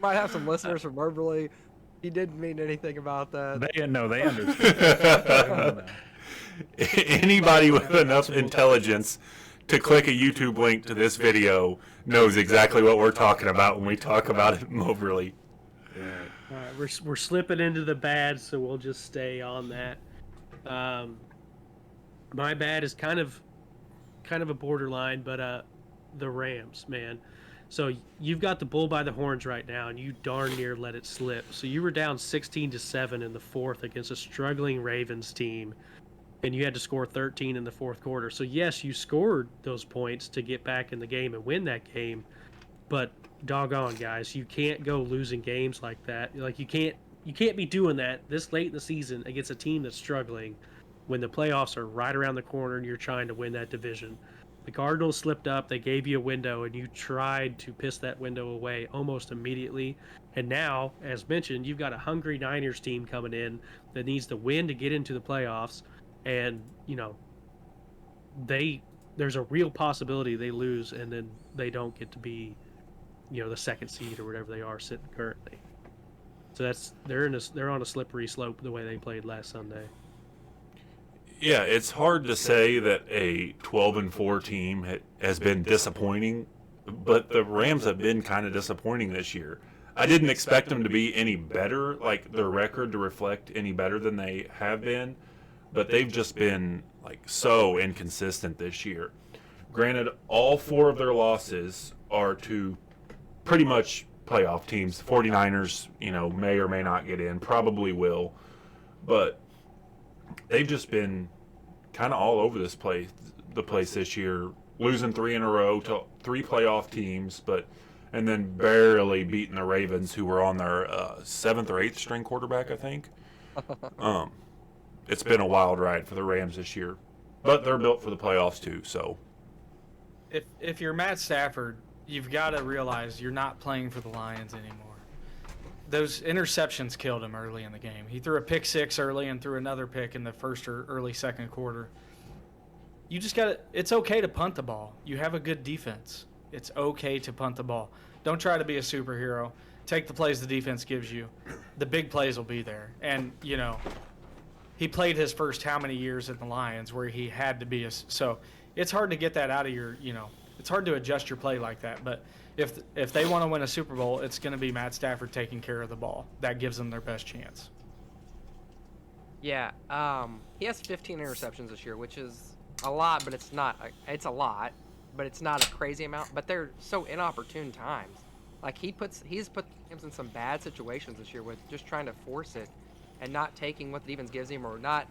Might have some listeners from Moberly. He didn't mean anything about that. They understand. They wanna know. Anybody with enough intelligence to click a YouTube link to this video knows exactly what we're talking about when we talk about it Moberly. All right, we're slipping into the bad, so we'll just stay on that. My bad is kind of a borderline, but the Rams, man. So you've got the bull by the horns right now, and you darn near let it slip. So you were down 16-7 in the fourth against a struggling Ravens team, and you had to score 13 in the fourth quarter. So yes, you scored those points to get back in the game and win that game, but doggone, guys, you can't go losing games like that. Like you can't be doing that this late in the season against a team that's struggling when the playoffs are right around the corner and you're trying to win that division. The Cardinals slipped up. They gave you a window, and you tried to piss that window away almost immediately. And now, as mentioned, you've got a hungry Niners team coming in that needs to win to get into the playoffs. And, there's a real possibility they lose, and then they don't get to be, the second seed or whatever they are sitting currently. So they're on a slippery slope the way they played last Sunday. Yeah, it's hard to say that a 12-4 team has been disappointing, but the Rams have been kind of disappointing this year. I didn't expect them to be any better, like their record to reflect any better than they have been, but they've just been so inconsistent this year. Granted, all 4 of their losses are to pretty much playoff teams. The 49ers, may or may not get in, probably will, but they've just been kind of all over the place this year, losing 3 in a row to 3 playoff teams, and then barely beating the Ravens, who were on their 7th or 8th string quarterback, I think. It's been a wild ride for the Rams this year, but they're built for the playoffs too. So, if you're Matt Stafford, you've got to realize you're not playing for the Lions anymore. Those interceptions killed him early in the game. He threw a pick 6 early and threw another pick in the first or early second quarter. You just got to – it's okay to punt the ball. You have a good defense. It's okay to punt the ball. Don't try to be a superhero. Take the plays the defense gives you. The big plays will be there. And, he played his first how many years in the Lions where he had to be so it's hard to get that out of your, it's hard to adjust your play like that. But if they want to win a Super Bowl, it's going to be Matt Stafford taking care of the ball. That gives them their best chance. Yeah, he has 15 interceptions this year, which is a lot, but it's not. It's a lot, but it's not a crazy amount. But they're so inopportune times. Like he's put him in some bad situations this year with just trying to force it and not taking what the defense gives him, or not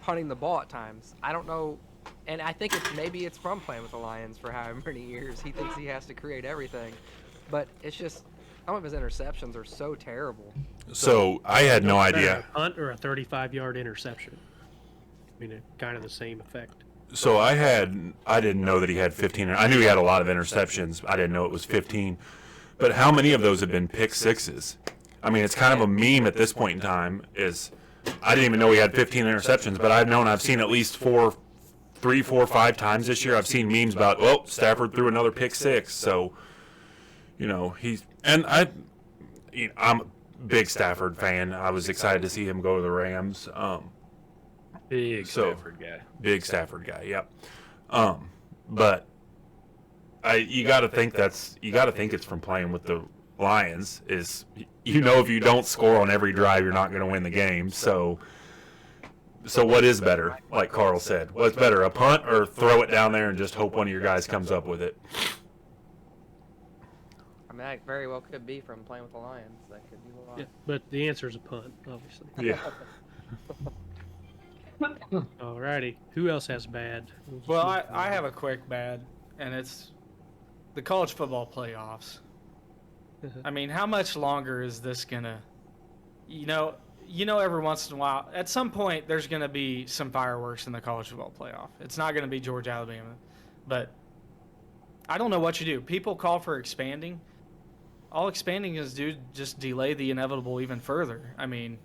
punting the ball at times. I don't know, and I think maybe it's from playing with the Lions for however many years. He thinks he has to create everything, but it's just some of his interceptions are so terrible. So I had no idea. A punt or a 35-yard interception. I mean, kind of the same effect. So I didn't know that he had 15. I knew he had a lot of interceptions. I didn't know it was 15. But how many of those have been pick 6s? I mean, it's kind of a meme at this point in time. I didn't even know he had 15 interceptions, but I've seen at least 3, 4, 5 times this year. I've seen memes about, Stafford threw another pick 6. So, I'm a big Stafford fan. I was excited to see him go to the Rams. Big Stafford guy. Big Stafford guy, yep. But you got to think it's from playing with the Lions. If you don't score on every drive, you're not going to win the game. So what is better? Like Carl said, what's better, a punt or throw it down there and just hope one of your guys comes up with it? I mean, that very well could be from playing with the Lions. That could be a lot. Yeah, but the answer is a punt, obviously. Yeah. Alrighty. Who else has bad? Well, I have a quick bad, and it's the college football playoffs. I mean, how much longer is this gonna? Every once in a while, at some point, there's gonna be some fireworks in the college football playoff. It's not gonna be Georgia, Alabama, but I don't know what you do. People call for expanding. All expanding is just delay the inevitable even further. I mean,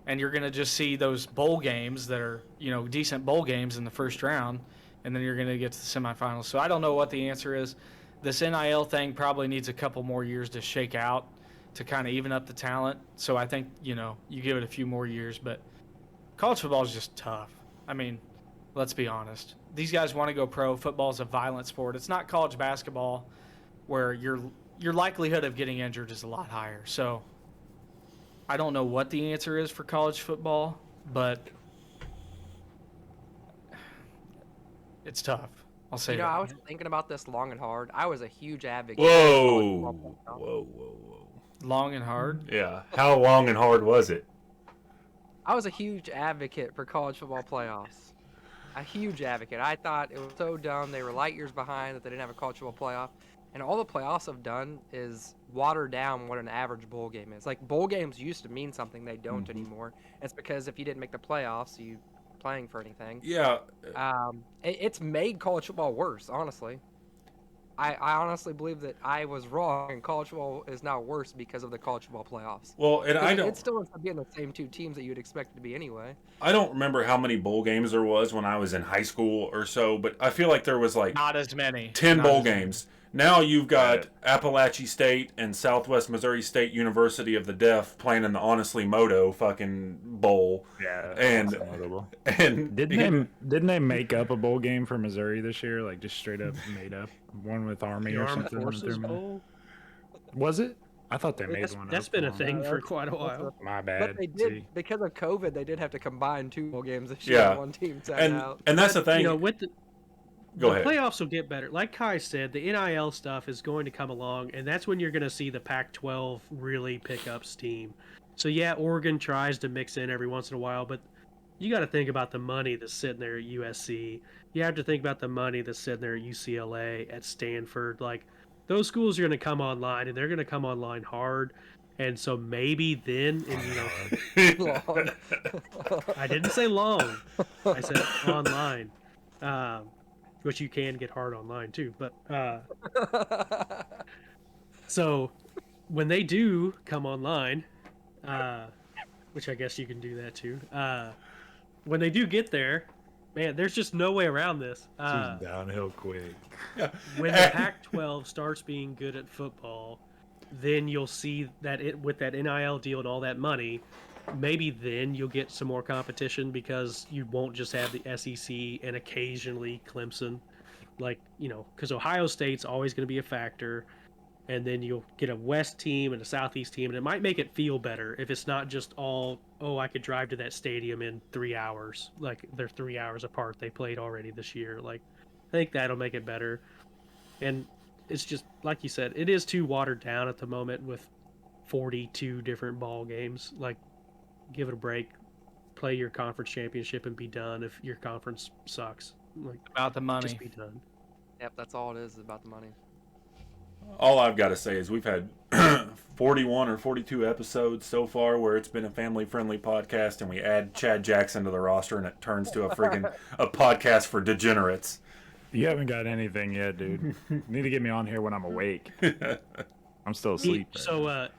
and you're gonna just see those bowl games that are decent bowl games in the first round, and then you're going to get to the semifinals. So I don't know what the answer is. This NIL thing probably needs a couple more years to shake out to kind of even up the talent. So I think, you give it a few more years. But college football is just tough. I mean, let's be honest. These guys want to go pro. Football is a violent sport. It's not college basketball where your likelihood of getting injured is a lot higher. So I don't know what the answer is for college football, but it's tough. I'll say that. I was thinking about this long and hard. I was a huge advocate. Whoa. Long and hard? Yeah. How long and hard was it? I was a huge advocate for college football playoffs. A huge advocate. I thought it was so dumb. They were light years behind that they didn't have a college football playoff. And all the playoffs have done is water down what an average bowl game is. Like, bowl games used to mean something. They don't anymore. It's because if you didn't make the playoffs, you playing for anything. Yeah. It's made college football worse, honestly. I honestly believe that I was wrong, and college football is now worse because of the college football playoffs. Well, and It still ends up being the same two teams that you'd expect it to be anyway. I don't remember how many bowl games there was when I was in high school or so, but I feel like there was like Not as many. 10 bowl games. Now you've got Appalachian State and Southwest Missouri State University of the Deaf playing in the Honestly Moto fucking bowl. Yeah, and didn't they make up a bowl game for Missouri this year? Like just straight up made up one with Army or Armed something. Forces Bowl? Was it? I thought they made one. That's been a thing for quite a while. My bad. But they did, because of COVID, they did have to combine two bowl games this year. Yeah. One team sat out. And that's the thing. With the Go ahead. Playoffs will get better. Like Kai said, the NIL stuff is going to come along, and that's when you're going to see the Pac-12 really pick up steam. So, yeah, Oregon tries to mix in every once in a while, but you got to think about the money that's sitting there at USC. You have to think about the money that's sitting there at UCLA, at Stanford. Like, those schools are going to come online, and they're going to come online hard. And so maybe then, Long. I didn't say long. I said online. Which you can get hard online too, but so when they do come online, which I guess you can do that too, when they do get there, man, there's just no way around this. She's downhill quick. When the Pac-12 starts being good at football, then you'll see that with that NIL deal and all that money, maybe then you'll get some more competition because you won't just have the SEC and occasionally Clemson. Like, because Ohio State's always going to be a factor. And then you'll get a West team and a Southeast team. And it might make it feel better if it's not just all, I could drive to that stadium in 3 hours. Like, they're 3 hours apart. They played already this year. Like, I think that'll make it better. And it's just, like you said, it is too watered down at the moment with 42 different ball games. Like, give it a break, play your conference championship, and be done. If your conference sucks, like About the money. just be done. Yep, that's all it is about the money. All I've got to say is we've had 41 or 42 episodes so far where it's been a family-friendly podcast, and we add Chad Jackson to the roster, and it turns to a freaking a podcast for degenerates. You haven't got anything yet, dude. You need to get me on here when I'm awake. I'm still asleep.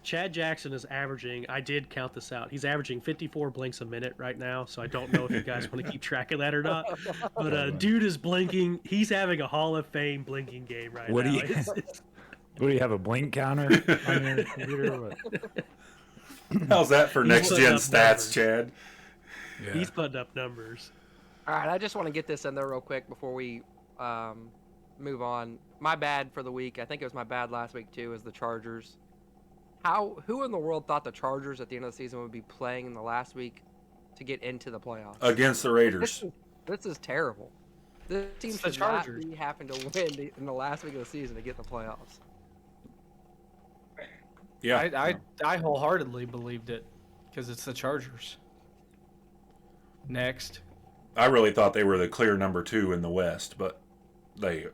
Chad Jackson is averaging, I did count this out, he's averaging 54 blinks a minute right now, so I don't know if you guys want to keep track of that or not. But dude is blinking. He's having a Hall of Fame blinking game right now. What do you have, a blink counter on your computer? What? How's that for next-gen stats, numbers. Chad? Yeah. He's putting up numbers. All right, I just want to get this in there real quick before we move on. My bad for the week. I think it was my bad last week too. Is the Chargers? Who in the world thought the Chargers at the end of the season would be playing in the last week to get into the playoffs? Against the Raiders. This is terrible. This team It's the should not Chargers. be having to win in the last week of the season to get in the playoffs. Yeah. I wholeheartedly believed it because it's the Chargers. Next. I really thought they were the clear number 2 in the West, but they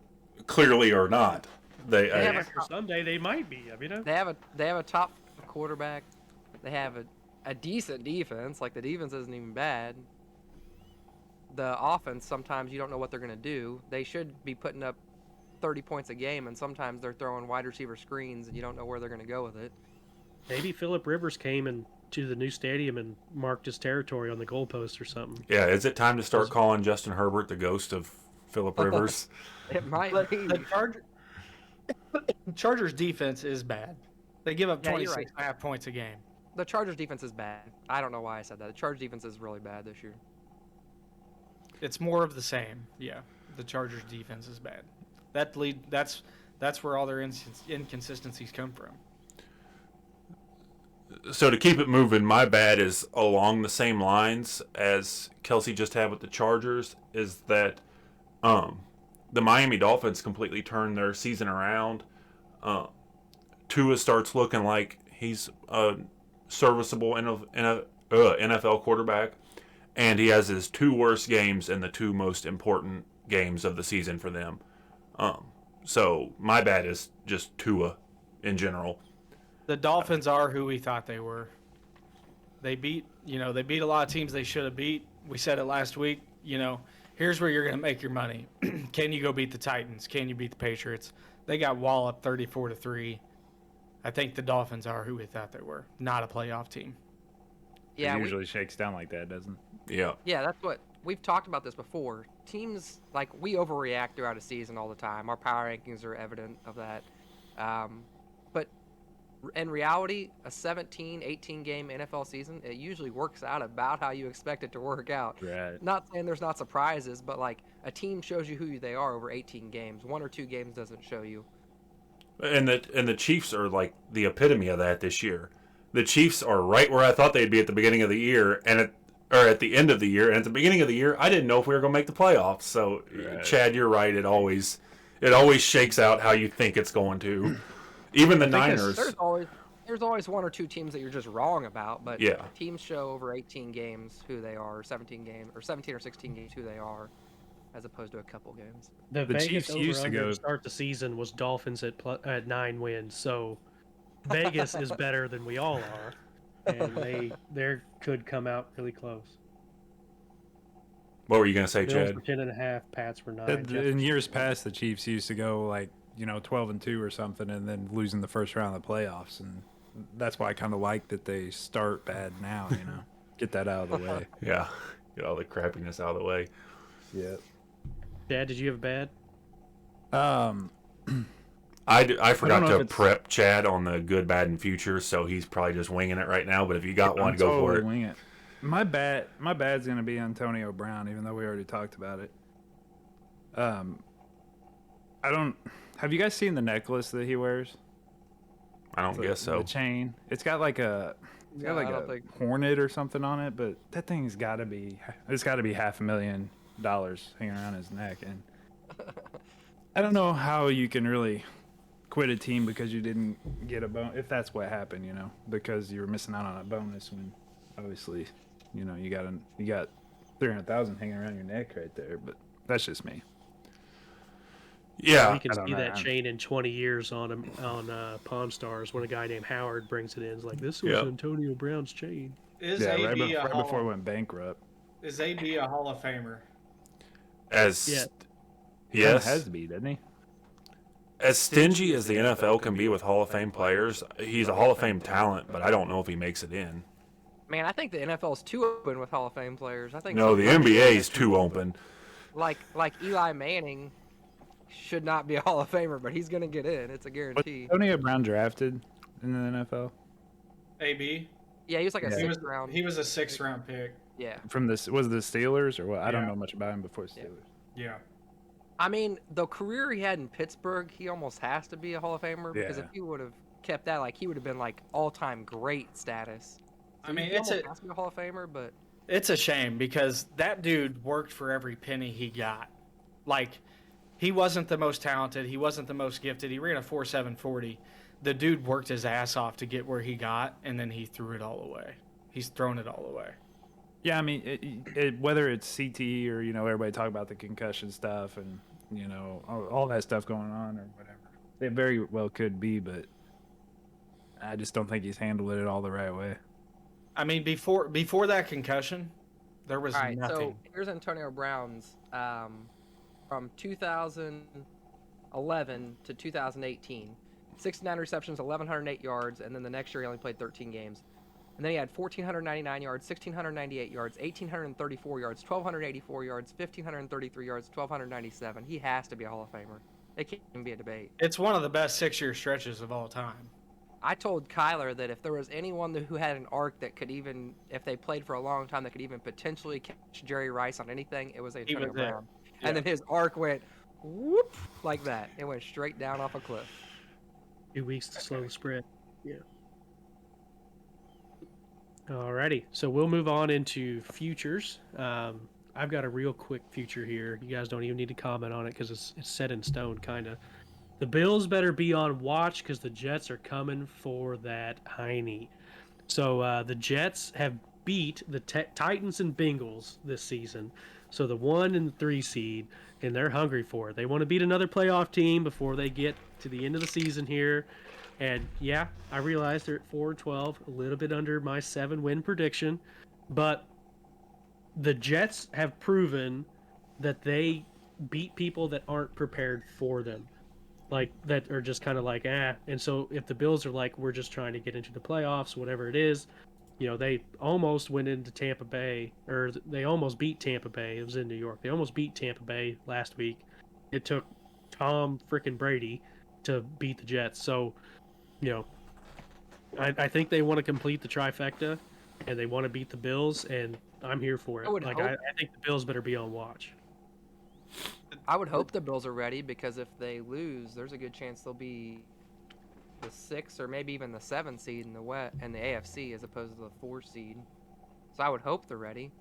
clearly are not. For someday they might be. They have a top quarterback. They have a decent defense. Like, the defense isn't even bad. The offense, sometimes you don't know what they're going to do. They should be putting up 30 points a game, and sometimes they're throwing wide receiver screens, and you don't know where they're going to go with it. Maybe Phillip Rivers came to the new stadium and marked his territory on the goalpost or something. Yeah, is it time to start calling Justin Herbert the ghost of Philip Rivers. It might But be. the Chargers defense is bad. They give up Yeah, you're 26 and a half points a game. The Chargers defense is bad. I don't know why I said that. The Chargers defense is really bad this year. It's more of the same. Yeah, the Chargers defense is bad. That's where all their inconsistencies come from. So to keep it moving, my bad is along the same lines as Kelsey just had with the Chargers, is that the Miami Dolphins completely turned their season around. Tua starts looking like he's a serviceable NFL quarterback, and he has his 2 worst games in the 2 most important games of the season for them. So my bad is just Tua in general. The Dolphins are who we thought they were. They beat a lot of teams they should have beat. We said it last week. Here's where you're going to make your money. Can you go beat the Titans? Can you beat the Patriots? They got walloped 34-3. I think the Dolphins are who we thought they were, not a playoff team. Yeah, It usually shakes down like that, doesn't it? Yeah. Yeah, that's what we've talked about this before. Teams we overreact throughout a season all the time. Our power rankings are evident of that. But in reality, a 17, 18 game NFL season, it usually works out about how you expect it to work out. Right. Not saying there's not surprises, but a team shows you who they are over 18 games. 1 or 2 games doesn't show you. And the Chiefs are like the epitome of that this year. The Chiefs are right where I thought they'd be at the beginning of the year, or at the end of the year. And at the beginning of the year, I didn't know if we were going to make the playoffs. So, Right. Chad, you're right. It always shakes out how you think it's going to. Even the Niners. There's always 1 or 2 teams that you're just wrong about, but Yeah. teams show over 18 games who they are, 17 or 16 games who they are, as opposed to a couple games. The The Vegas Chiefs used to over-under go- to start the season was Dolphins at 9 wins. So Vegas is better than we all are, and they could come out really close. What were you going to say, Bills Chad? were 10.5, Pats were 9. In years past, the Chiefs used to go 12-2 or something, and then losing the first round of the playoffs, and that's why I kind of like that they start bad now. Get that out of the way. Yeah. Get all the crappiness out of the way. Yeah. Dad, did you have bad? I forgot know to if it's- prep Chad on the good, bad, and future, so he's probably just winging it right now. But if you got one, go for it. Wing it. My bad's gonna be Antonio Brown, even though we already talked about it. I don't. Have you guys seen the necklace that he wears? I don't guess so. The chain. It's got like a. It's got No, I like don't a think- hornet or something on it, but that thing's got to be. It's got to be $500,000 hanging around his neck, and I don't know how you can really quit a team because you didn't get a bonus. If that's what happened, because you were missing out on a bonus when, obviously, you got 300,000 hanging around your neck right there. But that's just me. Yeah. We can I don't see know. that chain in 20 years on Pawn Stars when a guy named Howard brings it in. It's like, this was Yep. Antonio Brown's chain. Is Yeah, AB right before it went bankrupt. Is AB a Hall of Famer? As Yeah. He kinda yes, has to be, doesn't he? as stingy as the NFL can be with Hall of Fame players, he's a Hall of Fame talent, but I don't know if he makes it in. Man, I think the NFL is too open with Hall of Fame players. I think No, the NBA is too open. like Eli Manning should not be a Hall of Famer, but he's gonna get in. It's a Was guarantee. Antonio Brown drafted in the NFL? AB. Yeah, he was like a Yeah. sixth round. He was a 6th round pick. Yeah. From this was the Steelers or what? I don't Yeah. know much about him before Steelers. Yeah. I mean, the career he had in Pittsburgh, he almost has to be a Hall of Famer because Yeah. if he would have kept that, he would have been all-time great status. I mean, he it's almost a has to be a Hall of Famer, but it's a shame because that dude worked for every penny he got. He wasn't the most talented, he wasn't the most gifted. He ran a 4.740. The dude worked his ass off to get where he got, and then he threw it all away. He's thrown it all away. Yeah, I mean, whether it's CTE or everybody talk about the concussion stuff and all that stuff going on or whatever, it very well could be, but I just don't think he's handled it all the right way. I mean, before that concussion, there was all right. nothing. So here's Antonio Brown's from 2011 to 2018, 69 receptions, 1,108 yards, and then the next year he only played 13 games. And then he had 1,499 yards, 1,698 yards, 1,834 yards, 1,284 yards, 1,533 yards, 1,297. He has to be a Hall of Famer. It can't even be a debate. It's one of the best 6-year stretches of all time. I told Kyler that if there was anyone who had an arc that could even, if they played for a long time, that could even potentially catch Jerry Rice on anything, it was Antonio Brown. Yeah. And then his arc went whoop like that. It went straight down off a cliff. 2 weeks to slow the spread. Yeah. Alrighty, so we'll move on into futures. I've got a real quick future here. You guys don't even need to comment on it because it's set in stone, kind of. The Bills better be on watch because the Jets are coming for that hiney. So the Jets have beat the Titans and Bengals this season. So the 1 and 3 seed, and they're hungry for it. They want to beat another playoff team before they get to the end of the season here. And yeah, I realize they're at 4-12, a little bit under my 7-win prediction. But the Jets have proven that they beat people that aren't prepared for them. Like, that are just kind of like, And so if the Bills are like, we're just trying to get into the playoffs, whatever it is, they almost went into Tampa Bay, or they almost beat Tampa Bay. It was in New York. They almost beat Tampa Bay last week. It took Tom frickin' Brady to beat the Jets. So, I think they want to complete the trifecta, and they want to beat the Bills, and I'm here for it. I think the Bills better be on watch. I would hope the Bills are ready because if they lose, there's a good chance they'll be the 6 or maybe even the 7 seed in the AFC as opposed to the 4 seed. So I would hope they're ready.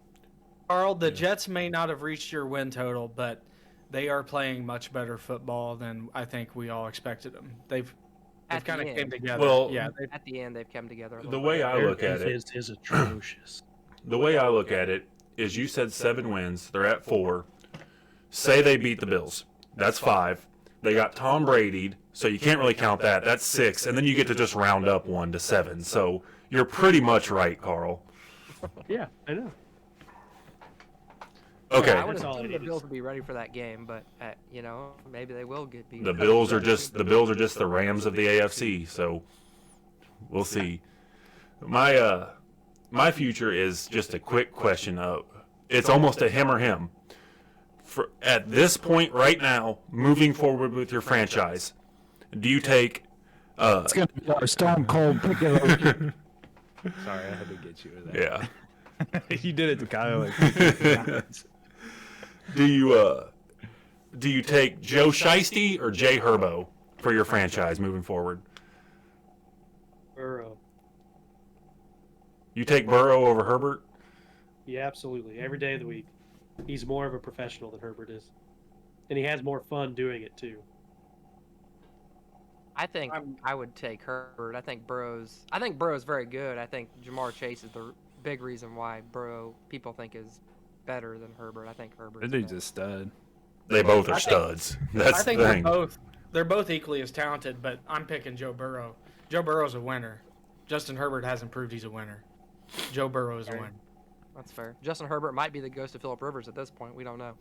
Carl, the Jets may not have reached your win total, but they are playing much better football than I think we all expected them. They've kind of came together. Well, yeah, at the end, they've come together. The way I look at it is atrocious. The way I look at it is you said 7 wins. They're at 4. Say they beat the Bills. That's 5. They got Tom Brady'd, so you can't really count that. That's 6. And then you get to just round up 1 to 7. So you're pretty much right, Carl. Yeah, I know. Okay. Yeah, I would assume the Bills would be ready for that game, but maybe they will get beat. The Bills are just the Rams of the AFC, so we'll see. My future is just a quick question. It's almost a him or him. At this point right now, moving forward with your franchise, do you take? It's gonna be our Stone Cold pick of the week. Sorry, I had to get you with that. Yeah. You did it to Kyle. Like, do you take Joe Shiesty or Jay Herbo for your franchise moving forward? Burrow. You take Burrow over Herbert? Yeah, absolutely. Every day of the week. He's more of a professional than Herbert is. And he has more fun doing it, too. I think I would take Herbert. I think Burrow's very good. I think Jamar Chase is the big reason why people think is better than Herbert. I think Herbert. That dude's a stud. They both are studs. That's I think the thing. they're both equally as talented, but I'm picking Joe Burrow. Joe Burrow's a winner. Justin Herbert hasn't proved he's a winner. Joe Burrow is a winner. That's fair. Justin Herbert might be the ghost of Phillip Rivers at this point. We don't know.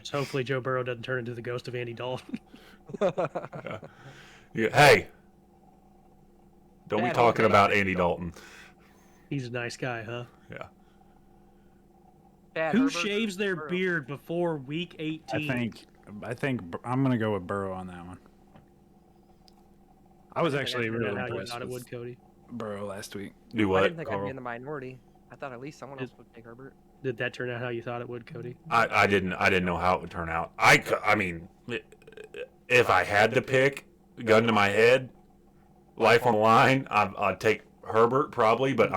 So hopefully Joe Burrow doesn't turn into the ghost of Andy Dalton. Yeah. Hey, don't be talking about Andy Dalton. He's a nice guy, huh? Yeah. Bad Who Herbert shaves their Burrow. beard before week 18? I think I'm gonna go with Burrow on that one. I was actually That's really how you impressed thought it would, with Cody. Burrow last week. Do I what, didn't think I'd Carl? be in the minority. I thought at least someone else would take Herbert. Did that turn out how you thought it would, Cody? I didn't know how it would turn out. I mean, if I had to pick, gun to my head, life on the line, I'd take Herbert probably, but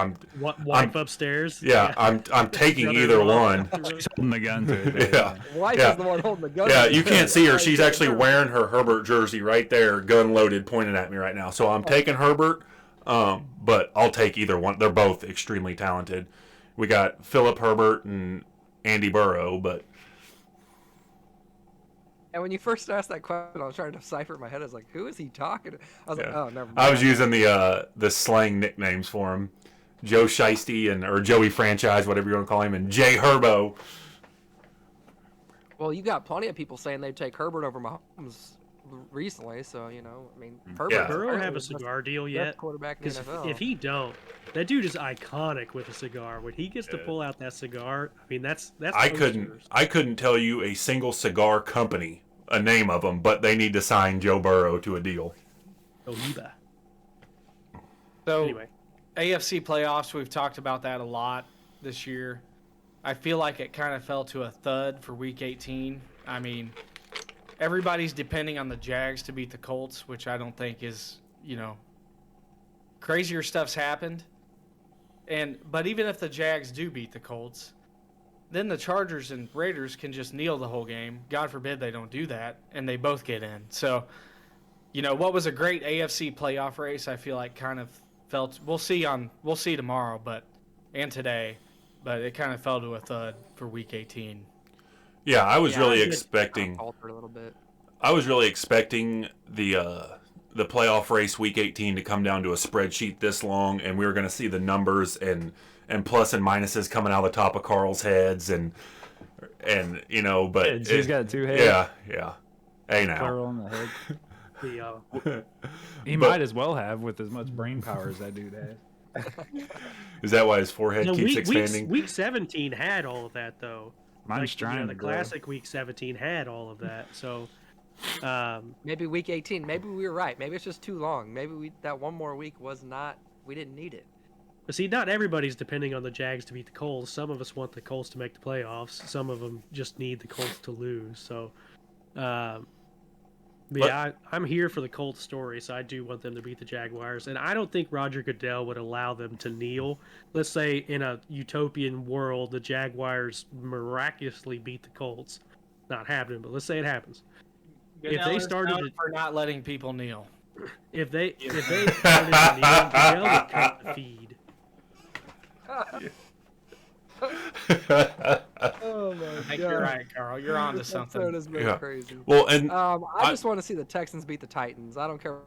Wife upstairs. yeah, I'm taking either one. She's holding the gun to it. Yeah. Wife Yeah. is the one holding the gun. Yeah, you can't see her. She's actually wearing her Herbert jersey right there, gun loaded, pointing at me right now. So I'm taking Herbert, but I'll take either one. They're both extremely talented. We got Philip Herbert and Andy Burrow, but And when you first asked that question, I was trying to decipher in my head. I was like, who is he talking to? I was like, Yeah. oh, never mind. I was using the slang nicknames for him. Joe Shiesty or Joey Franchise, whatever you want to call him, and Jay Herbo. Well, you got plenty of people saying they'd take Herbert over Mahomes recently. So I mean, Yeah. Herbert's Burrow apparently have a the best- cigar deal best yet? quarterback in the Because NFL. if he don't, that dude is iconic with a cigar. When he gets to Yeah. pull out that cigar, I mean that's I posters. couldn't tell you a single cigar company, a name of them, but they need to sign Joe Burrow to a deal. Ohiba. So Anyway, AFC playoffs, we've talked about that a lot this year. I feel like it kind of fell to a thud for Week 18. I mean, everybody's depending on the Jags to beat the Colts, which I don't think is, crazier stuff's happened. But even if the Jags do beat the Colts, then the Chargers and Raiders can just kneel the whole game. God forbid they don't do that, and they both get in. So, what was a great AFC playoff race, I feel like kind of felt. We'll see tomorrow, and today, but it kind of fell to a thud for Week 18. Yeah, I was really I think expecting. it altered a little bit. I was really expecting the playoff race Week 18 to come down to a spreadsheet this long, and we were going to see the numbers and plus and minuses coming out of the top of Carl's heads, but He's got 2 heads. Yeah. Hey now. Plural in the head. the He might as well have with as much brain power as that dude has. Is that why his forehead keeps expanding? Week 17 had all of that though. Mine's trying the to grow. classic Week 17 had all of that. So, Maybe Week 18. Maybe we were right. Maybe it's just too long. Maybe that one more week was not. We didn't need it. but see, not everybody's depending on the Jags to beat the Colts. Some of us want the Colts to make the playoffs. Some of them just need the Colts to lose. So, I'm here for the Colts story, so I do want them to beat the Jaguars. And I don't think Roger Goodell would allow them to kneel. Let's say in a utopian world, the Jaguars miraculously beat the Colts. Not happening, but let's say it happens. If they started for not letting people kneel. if they started to kneel, Goodell would cut the feed. Oh my I think you're right, Carl. You're on to something. Episode has been Yeah. crazy. Well, and I just want to see the Texans beat the Titans. I don't care.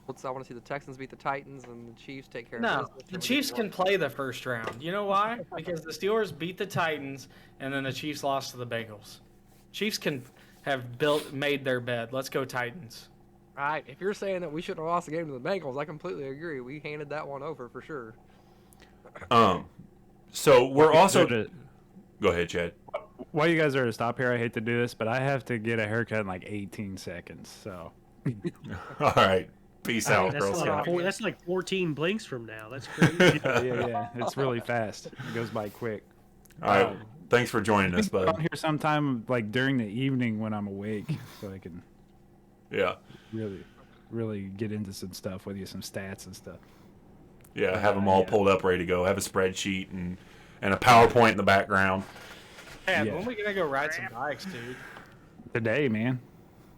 I want to see the Texans beat the Titans and the Chiefs take care of No, business. the Chiefs can play the first round. You know why? Because the Steelers beat the Titans, and then the Chiefs lost to the Bengals. Chiefs can have made their bed. Let's go Titans. All right, if you're saying that we shouldn't have lost the game to the Bengals, I completely agree. We handed that one over for sure. so we're also. To- Go ahead, Chad. While you guys are to stop here, I hate to do this, but I have to get a haircut in like 18 seconds. So All right. Peace out, That's Girl like, Scout. that's like 14 blinks from now. That's crazy. yeah, it's really fast. It goes by quick. All right. Thanks for joining us, I'll bud. here sometime like during the evening when I'm awake, so I can Yeah. really get into some stuff with you, some stats and stuff. Yeah. Have them all pulled up, ready to go. Have a spreadsheet and a PowerPoint in the background. Hey, Yeah. when we gonna go ride some bikes, dude? Today, man,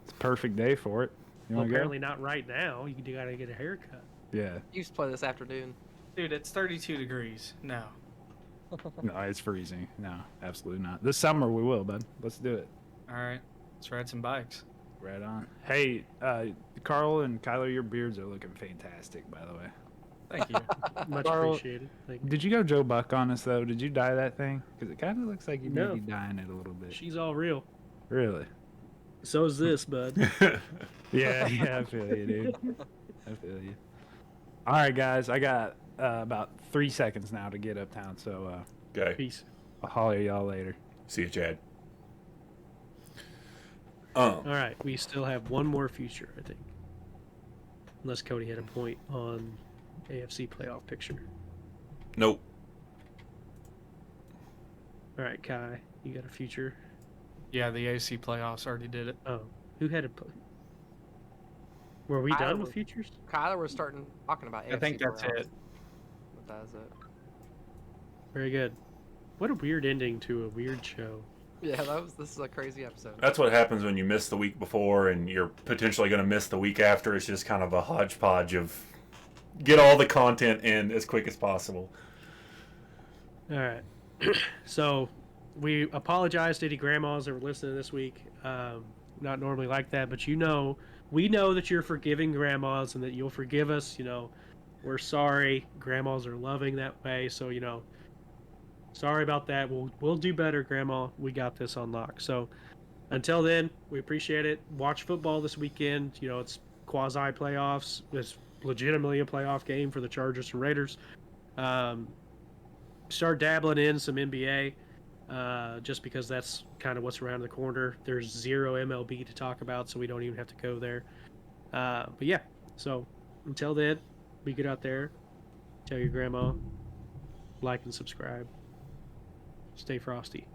it's a perfect day for it. You Well, want to apparently go? not right now. You gotta get a haircut. Yeah. You used to play this afternoon. Dude, it's 32 degrees. No. No, it's freezing. No, absolutely not. This summer we will, bud. Let's do it. All right, let's ride some bikes. Right on. Hey, Carl and Kyler, your beards are looking fantastic, by the way. Thank you. Much Carl- appreciated. Thank you. Did you go Joe Buck on us though? Did you dye that thing? Because it kind of looks like you No. may be dyeing it a little bit. She's all real. Really? So is this, bud. Yeah, I feel you, dude. I feel you. All right, guys, I got about 3 seconds now to get uptown, so Okay. Peace. I'll holler at y'all later. See you, Chad. All right, we still have one more future, I think. Unless Cody had a point on AFC playoff picture. Nope. All right, Kai, you got a future? Yeah, the AC playoffs already did it. Oh, who had a? Were we I done with would- futures? Kyler was starting talking about AFC I think that's playoffs. it. But that is it. Very good. What a weird ending to a weird show. Yeah, this is a crazy episode. That's what happens when you miss the week before and you're potentially going to miss the week after. It's just kind of a hodgepodge of get all the content in as quick as possible. All right. So we apologize to any grandmas that were listening this week. Not normally like that, but we know that you're forgiving grandmas and that you'll forgive us. We're sorry. Grandmas are loving that way. So, sorry about that. We'll do better, Grandma. We got this on lock. So until then, we appreciate it. Watch football this weekend. You know, it's quasi playoffs. It's legitimately a playoff game for the Chargers and Raiders. Start dabbling in some NBA, just because that's kind of what's around the corner. There's zero MLB to talk about, so we don't even have to go there. But yeah, so until then, be good out there. Tell your grandma, like and subscribe. Stay frosty.